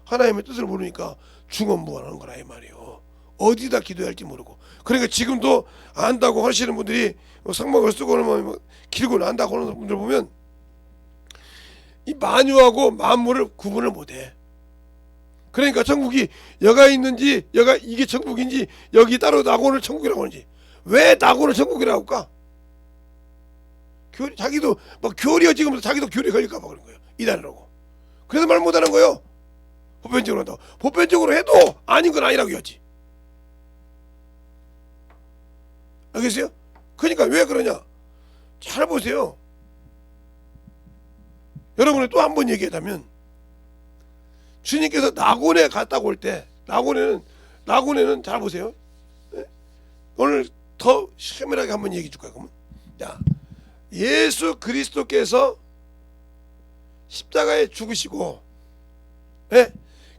Speaker 1: 하나님의 뜻을 모르니까 중언부언하는 거라 이 말이에요. 어디다 기도해야 할지 모르고. 그러니까 지금도 안다고 하시는 분들이 상막을 쓰고 뭐 길고 안다고 하는 분들 보면 이 만유하고 만물을 구분을 못해. 그러니까 천국이 여가 있는지 여가 이게 천국인지 여기 따로 낙원을 천국이라고 하는지 왜 낙원을 천국이라고 할까? 교리, 자기도 막 교리가 지금 자기도 교리 걸릴까 봐 그런 거예요. 이단이라고. 그래서 말 못하는 거예요. 보편적으로 한다고. 보편적으로 해도 아닌 건 아니라고 해야지. 알겠어요? 그러니까 왜 그러냐? 잘 보세요. 여러분이 또 한 번 얘기하자면 주님께서 낙원에 갔다고 올 때 낙원에는 잘 보세요. 오늘 더 세밀하게 한번 얘기해 줄까요? 그러면 자, 예수 그리스도께서 십자가에 죽으시고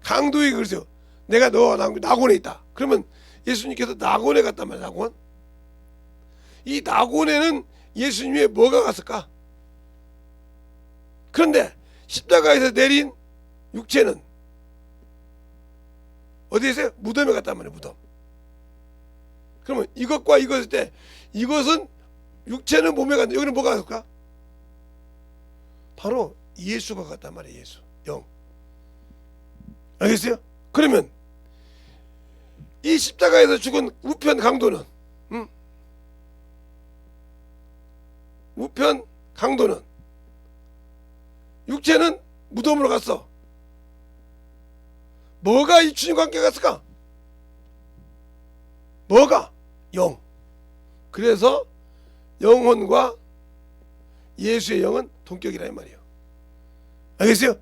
Speaker 1: 강도에게 그러세요. 내가 너 낙원에 있다. 그러면 예수님께서 낙원에 갔단 말이야. 낙원. 이 낙원에는 예수님의 뭐가 갔을까? 그런데 십자가에서 내린 육체는 어디에 있어요? 무덤에 갔단 말이에요. 무덤. 그러면 이것과 이것일 때 이것은 육체는 몸에 간다. 여기는 뭐가 갈까? 바로 예수가 같단 말이에요. 예수, 영. 알겠어요? 그러면 이 십자가에서 죽은 우편 강도는, 우편 강도는, 육체는 무덤으로 갔어. 뭐가 이 주님과 함께 갔을까? 뭐가? 영. 그래서 영혼과 예수의 영은 동격이라 이 말이에요. 알겠어요?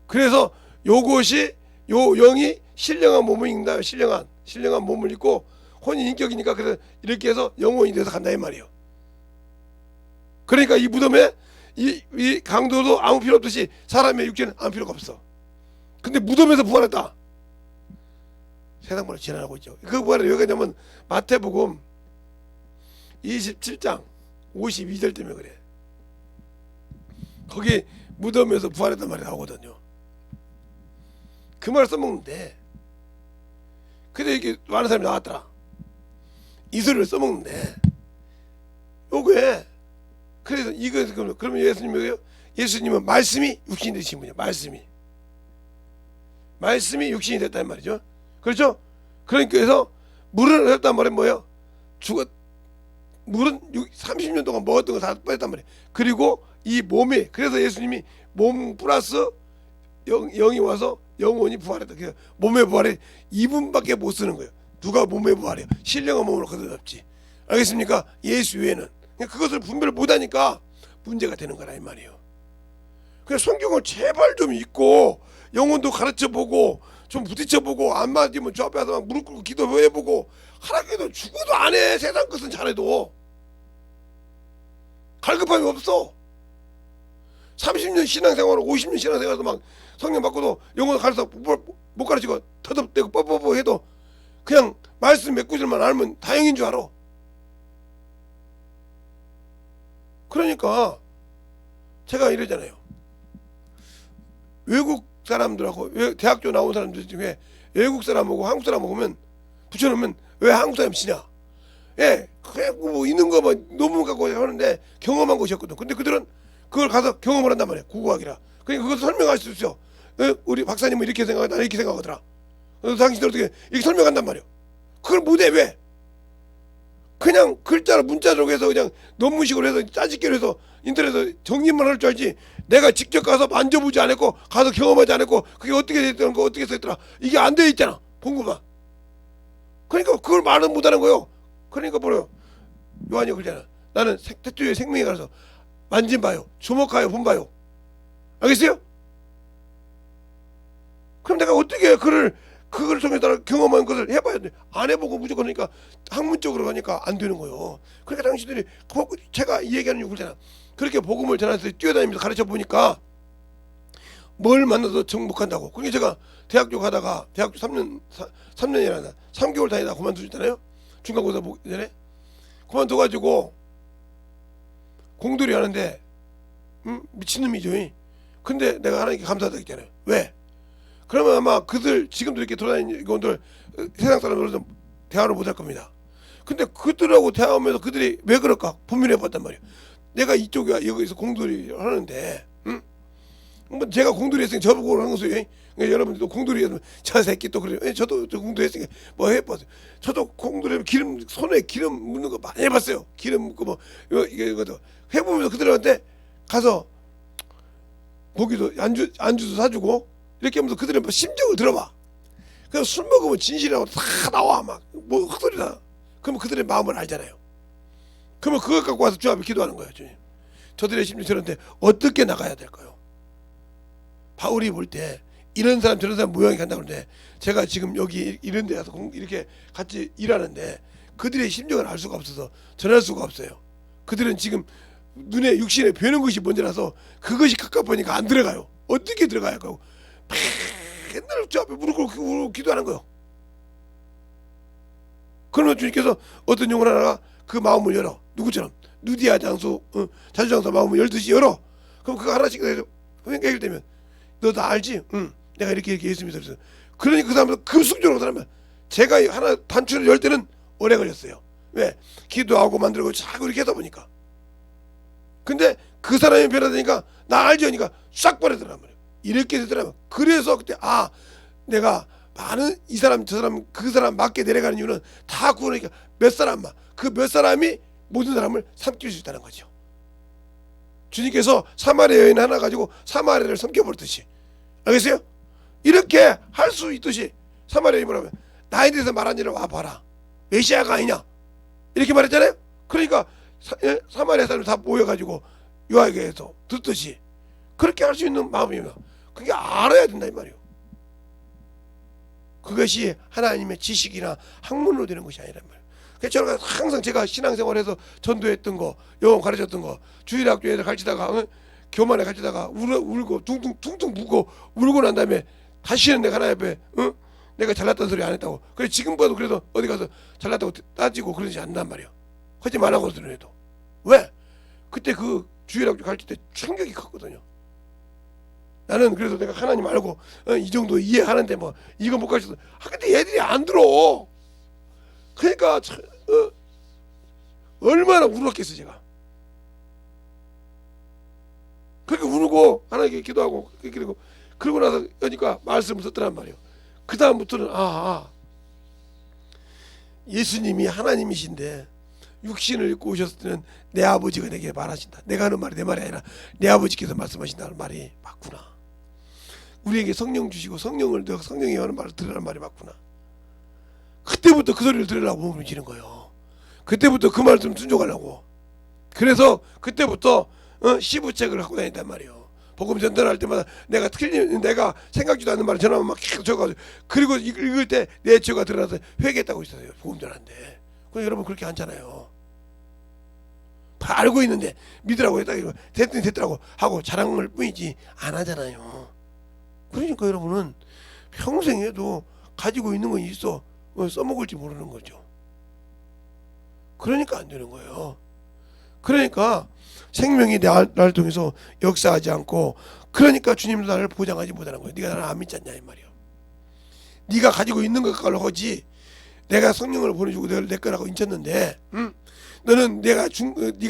Speaker 1: 그래서 요것이 요 영이 신령한 몸을 입는다. 신령한 몸을 입고 혼인 인격이니까 그래서 이렇게 해서 영혼이 돼서 간다 이 말이에요. 그러니까 이 무덤에 이 강도도 아무 필요 없듯이 사람의 육체는 아무 필요가 없어. 근데 무덤에서 부활했다. 세상만을 지나가고 있죠. 그 부활이 왜 그러냐면 마태복음 27장 52절 때문에 그래. 거기 무덤에서 부활했단 말이 나오거든요. 그 말 써먹는데, 근데 이렇게 많은 사람이 나왔더라. 이 소리를 써먹는데, 요게, 그래서 이거, 그러면 예수님이에요? 예수님은 말씀이 육신이 되신 분이에요. 말씀이 육신이 됐단 말이죠. 그렇죠? 그러니까 해서 물을 흘렸단 말은 뭐예요? 물은 30년 동안 먹었던 거 다 빠졌단 말이에요. 그리고 이 몸이, 그래서 예수님이 몸 플러스 영이 와서 영혼이 부활했다. 그래서 몸의 부활이 이분밖에 못 쓰는 거예요. 누가 몸의 부활이에요? 신령한 몸으로 거듭났지. 알겠습니까? 예수 외에는. 그것을 분별을 못하니까 문제가 되는 거라 이 말이에요. 그래서 성경을 제발 좀 읽고 영혼도 가르쳐보고 좀 부딪혀보고 안 맞으면 저 앞에 막 무릎 꿇고 기도해보고 하나님께도 죽어도 안 해. 세상 것은 잘해도 갈급함이 없어. 30년 신앙생활을 50년 신앙생활에서 막 성령 받고도 영혼 가르쳐 못 가르치고 터덕대고 뻐뻐뻐 해도 그냥 말씀 몇 구절만 알면 다행인 줄 알아. 그러니까 제가 이러잖아요. 외국 사람들하고 대학교 나온 사람들 중에 외국 사람하고 한국 사람 보면 붙여놓으면 왜 한국 사람 치냐? 예, 그냥 뭐 있는 거 뭐 논문 갖고 하는데 경험한 것이었거든. 근데 그들은 그걸 가서 경험을 한단 말이야. 국어학이라. 그러니까 그것을 설명할 수 있어. 우리 박사님은 이렇게 생각하고 나는 이렇게 생각하더라. 당신들 어떻게 이렇게 설명한단 말이야. 그걸 못해. 왜? 그냥 글자로 문자로 해서 그냥 논문식으로 해서 짜집기로 해서 인터넷에서 정리만 할 줄 알지. 내가 직접 가서 만져보지 않았고 가서 경험하지 않았고 그게 어떻게 됐던 거 어떻게 써있더라. 이게 안 돼 있잖아. 본거만. 그러니까 그걸 말은 못하는 거요. 그러니까 뭐래요. 요한이 그러잖아. 나는 태초에 생명에 가서 만진봐요. 주목하여 본봐요. 알겠어요? 그럼 내가 어떻게 그걸 통해서 경험한 것을 해봐야 돼. 안 해보고 무조건 그러니까 학문적으로 가니까 안 되는 거예요. 그러니까 당신들이 제가 이 얘기하는 이유 그러잖아. 그렇게 복음을 전해서 뛰어다니면서 가르쳐 보니까 뭘 만나도 정복한다고. 그러니까 제가 대학교 가다가 대학교 3년이나 3개월 다니다 그만두잖아요. 중간고사 보기 전에 그만둬가지고 공들이 하는데 미친놈이죠. 근데 내가 하나님께 감사하다 했잖아요. 왜? 그러면 아마 그들 지금도 이렇게 돌아다니는 분들 세상 사람들은 대화를 못할 겁니다. 근데 그들하고 대화하면서 그들이 왜 그럴까 고민해 봤단 말이에요. 내가 이쪽에 여기서 공들이 하는데 뭐 제가 공들이 했으니까 저보고 하는 거예요. 그러니까 여러분들도 공들이 했으면 저 새끼 또 그래요. 저도 공들이 했으니까 뭐 해봤어요. 저도 공들이 손에 기름 묻는 거 많이 해봤어요. 기름 묻고 뭐 이것도 해보면서 그들한테 가서 고기도 안주도 사주고 이렇게 하면서 그들의 심정을 들어봐. 그래서 술 먹으면 진실이라고 다 나와 막 뭐 헛소리다. 그러면 그들의 마음을 알잖아요. 그러면 그걸 갖고 와서 주 앞에 기도하는 거예요. 주님. 저들의 심정 저런데 어떻게 나가야 될까요? 바울이 볼 때 이런 사람 저런 사람 모양이 간다고 그러는데 제가 지금 여기 이런 데 가서 이렇게 같이 일하는데 그들의 심정을 알 수가 없어서 전할 수가 없어요. 그들은 지금 눈에 육신에 뵈는 것이 먼저라서 그것이 갑갑하니까 안 들어가요. 어떻게 들어가야 할까요? 맨날 저 앞에 무릎 꿇고 기도하는 거예요. 그러면 주님께서 어떤 영혼 하나가 그 마음을 열어. 누구처럼 누디아 장수 자주장수 마음을 열듯이 열어. 그럼 그거 하나씩 해결되면 너 나 알지? 응. 내가 이렇게 예수 믿었어. 그러니 그 사람은 급속적으로 그 사람은 제가 하나 단추를 열 때는 오래 걸렸어요. 왜? 기도하고 만들고 자꾸 이렇게 하다 보니까. 근데 그 사람이 변화되니까 나 알죠? 하니까 싹 버리더란 말이에요. 이렇게 되더라고요. 그래서 그때 내가 많은 이 사람 저 사람 그 사람 맞게 내려가는 이유는 다 구원하니까 몇 사람만 그 몇 사람이 모든 사람을 삼킬 수 있다는 거죠. 주님께서 사마리아 여인 하나 가지고 사마리아를 삼켜버렸듯이. 알겠어요? 이렇게 할 수 있듯이 사마리아 여인이 뭐라면 나에 대해서 말한 일을 와봐라. 메시아가 아니냐 이렇게 말했잖아요. 그러니까 사마리아 사람이 다 모여가지고 요한에게서 듣듯이 그렇게 할 수 있는 마음이면 그게 알아야 된다 이 말이에요. 그것이 하나님의 지식이나 학문으로 되는 것이 아니란 말이에요. 그래서 저는 항상 제가 신앙생활에서 전도했던 거, 영어 가르쳤던 거, 주일학교에 가르치다가 교만에 가르치다가 울고 퉁퉁 붓고 울고 난 다음에 다시는 내가 하나님 앞에 내가 잘났다는 소리 안 했다고. 그래 지금봐도 그래도 어디 가서 잘났다고 따지고 그러지 않단 말이에요. 하지 말라고들 해도. 왜? 그때 그 주일학교 가르칠 때 충격이 컸거든요. 나는 그래서 내가 하나님 알고 이 정도 이해하는데 뭐 이거 못 가르쳐서 근데 애들이 안 들어. 그러니까 얼마나 울었겠어 제가. 그렇게 울고 하나님께 기도하고 그러고 나서 그러니까 말씀을 듣더란 말이에요. 그 다음부터는 예수님이 하나님이신데 육신을 입고 오셨을 때는 내 아버지가 내게 말하신다. 내가 하는 말이 내 말이 아니라 내 아버지께서 말씀하신다는 말이 맞구나. 우리에게 성령 주시고 성령이 하는 말을 들으라는 말이 맞구나. 그때부터 그 소리를 들으려고 몸을 지는 거예요. 그때부터 그 말씀 순종하려고. 그래서 그때부터 시부책을 갖고 다닌단 말이에요. 복음 전달할 때마다 내가 생각지도 않는 말을 전하면 막 계속 적어가지고 그리고 읽을 때 내 죄가 드러나서 회개했다고 있었어요. 복음 전하는데. 그럼 여러분 그렇게 않잖아요. 다 알고 있는데 믿으라고 했다 이거 됐더라고 하고 자랑할 뿐이지 안 하잖아요. 그러니까 여러분은 평생에도 가지고 있는 건 있어 써먹을지 모르는 거죠. 그러니까 안 되는 거예요. 그러니까 생명이 나를 통해서 역사하지 않고 그러니까 주님도 나를 보장하지 못하는 거예요. 네가 나를 안 믿지 않냐 이 말이에요. 네가 가지고 있는 것걸로 하지 내가 성령을 보내주고 내 거라고 인쳤는데 너는 네가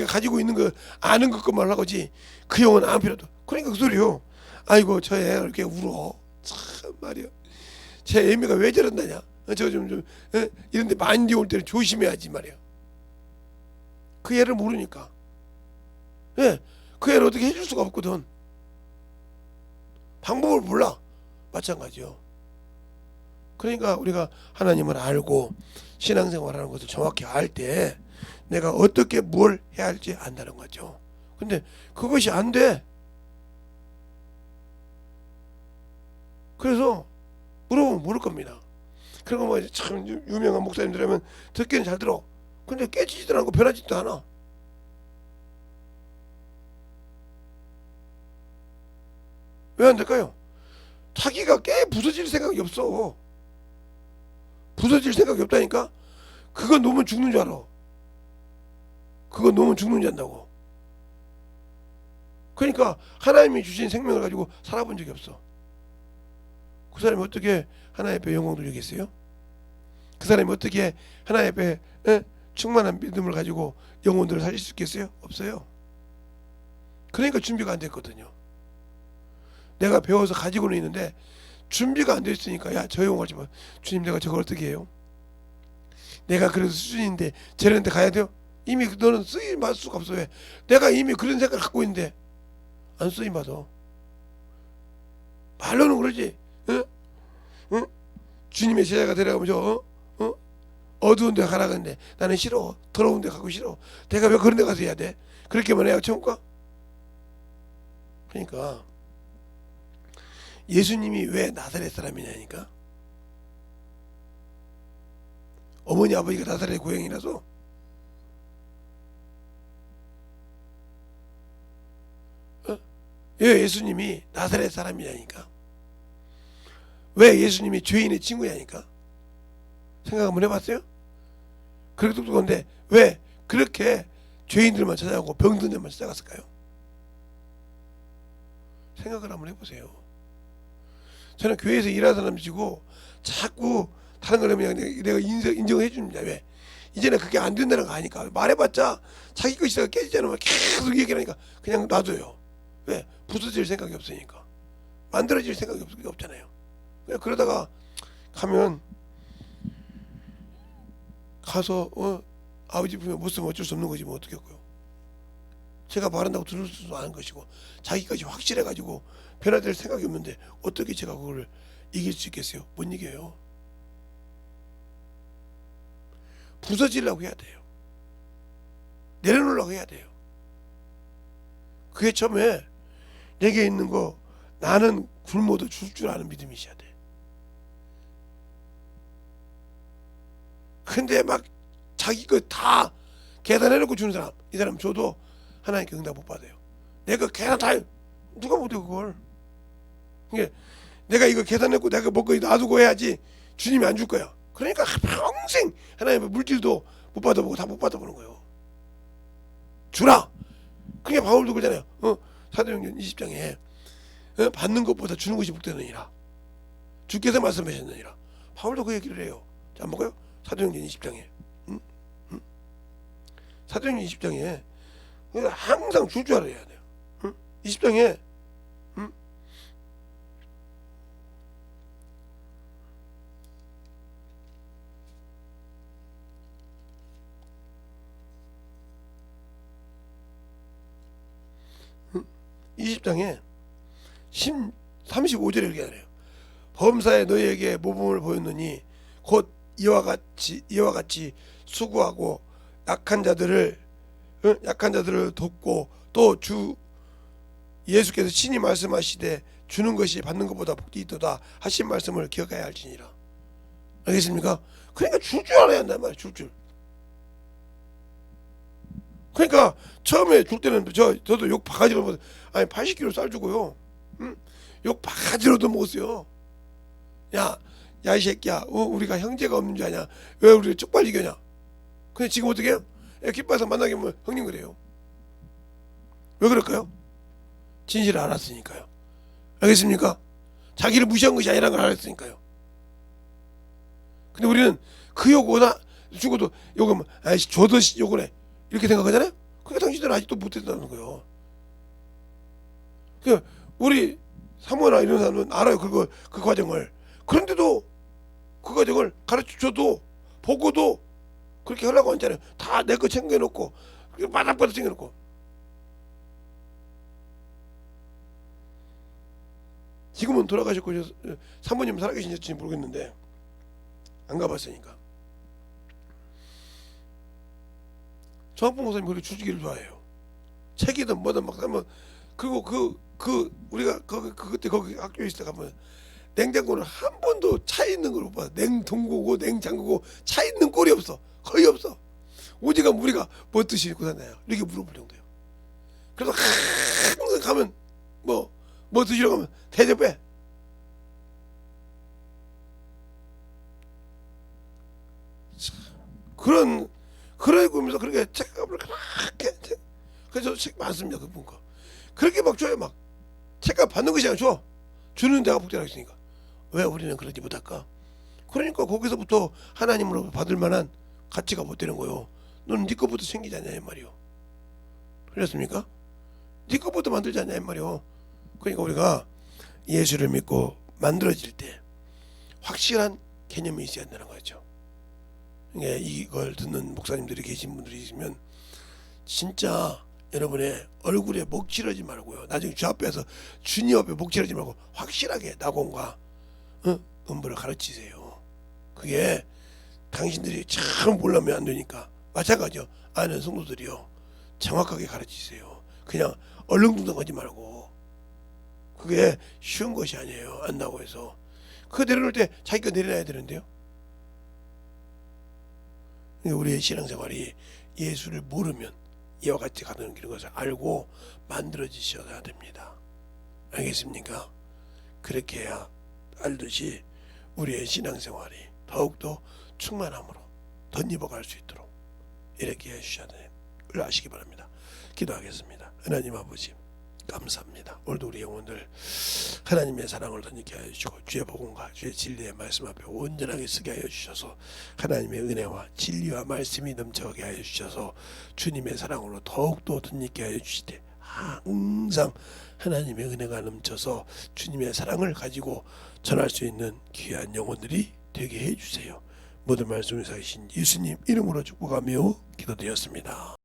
Speaker 1: 가지고 있는 거 아는 것만 하고지 그 영은 아무 필요도. 그러니까 그 소리요. 아이고 저 애 이렇게 울어. 참 말이야. 제 애미가 왜 저런다냐. 저 좀 이런데 많이 올 때는 조심해야지 말이야. 그 애를 모르니까. 그 애를 어떻게 해줄 수가 없거든. 방법을 몰라. 마찬가지요. 그러니까 우리가 하나님을 알고 신앙생활하는 것을 정확히 알 때 내가 어떻게 뭘 해야 할지 안다는 거죠. 근데 그것이 안 돼. 그래서 물어보면 모를 겁니다. 그리고 뭐 참 유명한 목사님들이라면 듣기는 잘 들어. 근데 깨지지도 않고 변하지도 않아. 왜 안 될까요? 자기가 부서질 생각이 없어. 부서질 생각이 없다니까. 그건 놓으면 죽는 줄 알아. 그건 놓으면 죽는 줄 안다고. 그러니까 하나님이 주신 생명을 가지고 살아본 적이 없어. 그 사람이 어떻게 하나님 앞에 영광 돌리겠어요? 그 사람이 어떻게 하나님 앞에 충만한 믿음을 가지고 영혼들을 살릴 수 있겠어요? 없어요. 그러니까 준비가 안 됐거든요. 내가 배워서 가지고는 있는데 준비가 안 돼 있으니까 야 저 영혼하지 마. 주님 내가 저걸 어떻게 해요? 내가 그래도 수준인데 저런 데 가야 돼요? 이미 너는 쓰임받을 수가 없어. 왜? 내가 이미 그런 생각을 갖고 있는데 안 쓰임받아. 말로는 그러지. 주님의 제자가 되라고 하면 어두운 데 가라 그랬는데 나는 싫어. 더러운 데 가고 싫어. 내가 왜 그런 데 가서 해야 돼? 그렇게만 해야 천국 가? 그러니까 예수님이 왜 나사렛 사람이냐니까. 어머니 아버지가 나사렛 고향이라서 왜 예수님이 나사렛 사람이냐니까. 왜 예수님이 죄인의 친구냐니까. 생각 한번 해봤어요? 그렇게 똑똑한데 왜 그렇게 죄인들만 찾아가고 병든 데만 찾아갔을까요? 생각을 한번 해보세요. 저는 교회에서 일하는 사람이고 자꾸 다른 걸 하면 내가 인정을 해줍니다. 왜? 이제는 그게 안 된다는 거 아니까 말해봤자 자기 것이 깨지잖아. 막 계속 얘기하니까 그냥 놔둬요. 왜? 부서질 생각이 없으니까. 만들어질 생각이 없잖아요. 그냥 그러다가 가면 가서 아버지 품에 못 쓰면 어쩔 수 없는 거지 뭐 어떻겠고요. 제가 말한다고 들을 수도 않은 것이고 자기까지 확실해가지고 변화될 생각이 없는데 어떻게 제가 그걸 이길 수 있겠어요? 못 이겨요. 부서지려고 해야 돼요. 내려놓으려고 해야 돼요. 그게 처음에 내게 있는 거 나는 굶어도 줄 줄 아는 믿음이 있어야 돼. 근데 막 자기 거 다 계산해놓고 주는 사람, 이 사람 줘도 하나님께 응답 못 받아요. 내가 계산 다 누가 못해 그걸. 그러니까 내가 이거 계산했고 내가 먹고 놔두고 해야지 주님이 안 줄 거야. 그러니까 평생 하나님의 물질도 못 받아보고 다 못 받아보는 거예요. 주라. 그게 바울도 그러잖아요. 사도행전 20장에 받는 것보다 주는 것이 복되느니라. 주께서 말씀하셨느니라. 바울도 그 얘기를 해요. 자, 한번 볼까요? 사도행전 20장에 사도행전 20장에 항상 줄 줄 알아야 돼요. 20장에 20장에 35절에 이렇게 하네요. 범사에 너희에게 모범을 보였느니 곧 이와 같이 수고하고 약한 자들을 돕고 또 주 예수께서 친히 말씀하시되 주는 것이 받는 것보다 복이 있도다 하신 말씀을 기억해야 할지니라. 알겠습니까? 그러니까 줄 줄 알아야 한단 말이에요. 줄. 그러니까 처음에 줄 때는 저도 욕 바가지로 먹었어요. 아니 80kg 쌀 주고요. 욕 바가지로도 먹었어요. 야 이 새끼야, 우리가 형제가 없는 줄 아냐? 왜 우리를 쪽팔리게 냐? 근데 지금 어떻게 해요? 기뻐서 만나게 하면 형님 그래요. 왜 그럴까요? 진실을 알았으니까요. 알겠습니까? 자기를 무시한 것이 아니라는 걸 알았으니까요. 근데 우리는 그 욕 오나 죽어도 욕하면 아이씨 줘도 욕을 해 이렇게 생각하잖아요. 그러니까 당신들은 아직도 못했다는 거예요. 그 우리 사모나 이런 사람은 알아요. 그 과정을. 그런데도 그 과정을 가르쳐줘도 보고도 그렇게 하려고 하잖아요. 다 내 거 챙겨놓고 바닥바닥 챙겨놓고. 지금은 돌아가셨고 사모님 살아계신지 모르겠는데 안 가봤으니까. 정학봉 목사님 그렇게 주기를 좋아해요. 책이든 뭐든 막 하면 그리고 우리가 그때 거기 학교에 있을 때 가면 냉장고는 한 번도 차 있는 걸 못 봐. 냉동고고 냉장고고 차 있는 꼴이 없어. 거의 없어. 오지가 우리가 뭐 드시고 사나요? 이렇게 물어볼 정도예요. 그래서 항상 가면 뭐 드시려고 하면 대접해. 그런 의미에서 그렇게 책값을 그렇게 그래서 책 많습니다. 그분 거 그렇게 막 줘요. 막 책값 받는 것이 아니라 주는 데가 복되라 했으니까 왜 우리는 그러지 못할까? 그러니까 거기서부터 하나님으로 받을 만한 가치가 못 되는 거요. 너는 네 것부터 챙기지 않냐 이 말이요. 그렇습니까? 네 것부터 만들지 않냐 이 말이요. 그러니까 우리가 예수를 믿고 만들어질 때 확실한 개념이 있어야 한다는 거죠. 이걸 듣는 목사님들이 계신 분들이 있으면 진짜 여러분의 얼굴에 먹칠하지 말고요. 나중에 주 앞에서 주님 앞에 먹칠하지 말고 확실하게 낙원과 음보를 가르치세요. 그게 당신들이 참 몰라면 안 되니까. 마찬가지요. 아는 성도들이요. 정확하게 가르치세요. 그냥 얼렁뚱땅하지 말고. 그게 쉬운 것이 아니에요. 안다고 해서. 그거 내려놓을 때 자기가 내려놔야 되는데요. 우리의 신앙생활이 예수를 모르면 이와 같이 가는 길인 것을 알고 만들어지셔야 됩니다. 알겠습니까? 그렇게 해야 알듯이 우리의 신앙생활이 더욱더 충만함으로 덧입어갈 수 있도록 이렇게 해주셔야 될 걸 아시기 바랍니다. 기도하겠습니다. 하나님 아버지 감사합니다. 오늘도 우리 영혼들 하나님의 사랑을 더 느끼게 하여 주시고 주의 복음과 주의 진리의 말씀 앞에 온전하게 서게 하여 주셔서 하나님의 은혜와 진리와 말씀이 넘쳐가게 하여 주셔서 주님의 사랑으로 더욱더 덧입게 하여 주시되 항상 하나님의 은혜가 넘쳐서 주님의 사랑을 가지고 전할 수 있는 귀한 영혼들이 되게 해주세요. 모든 말씀을 사신 예수님 이름으로 축복하며 기도드렸습니다.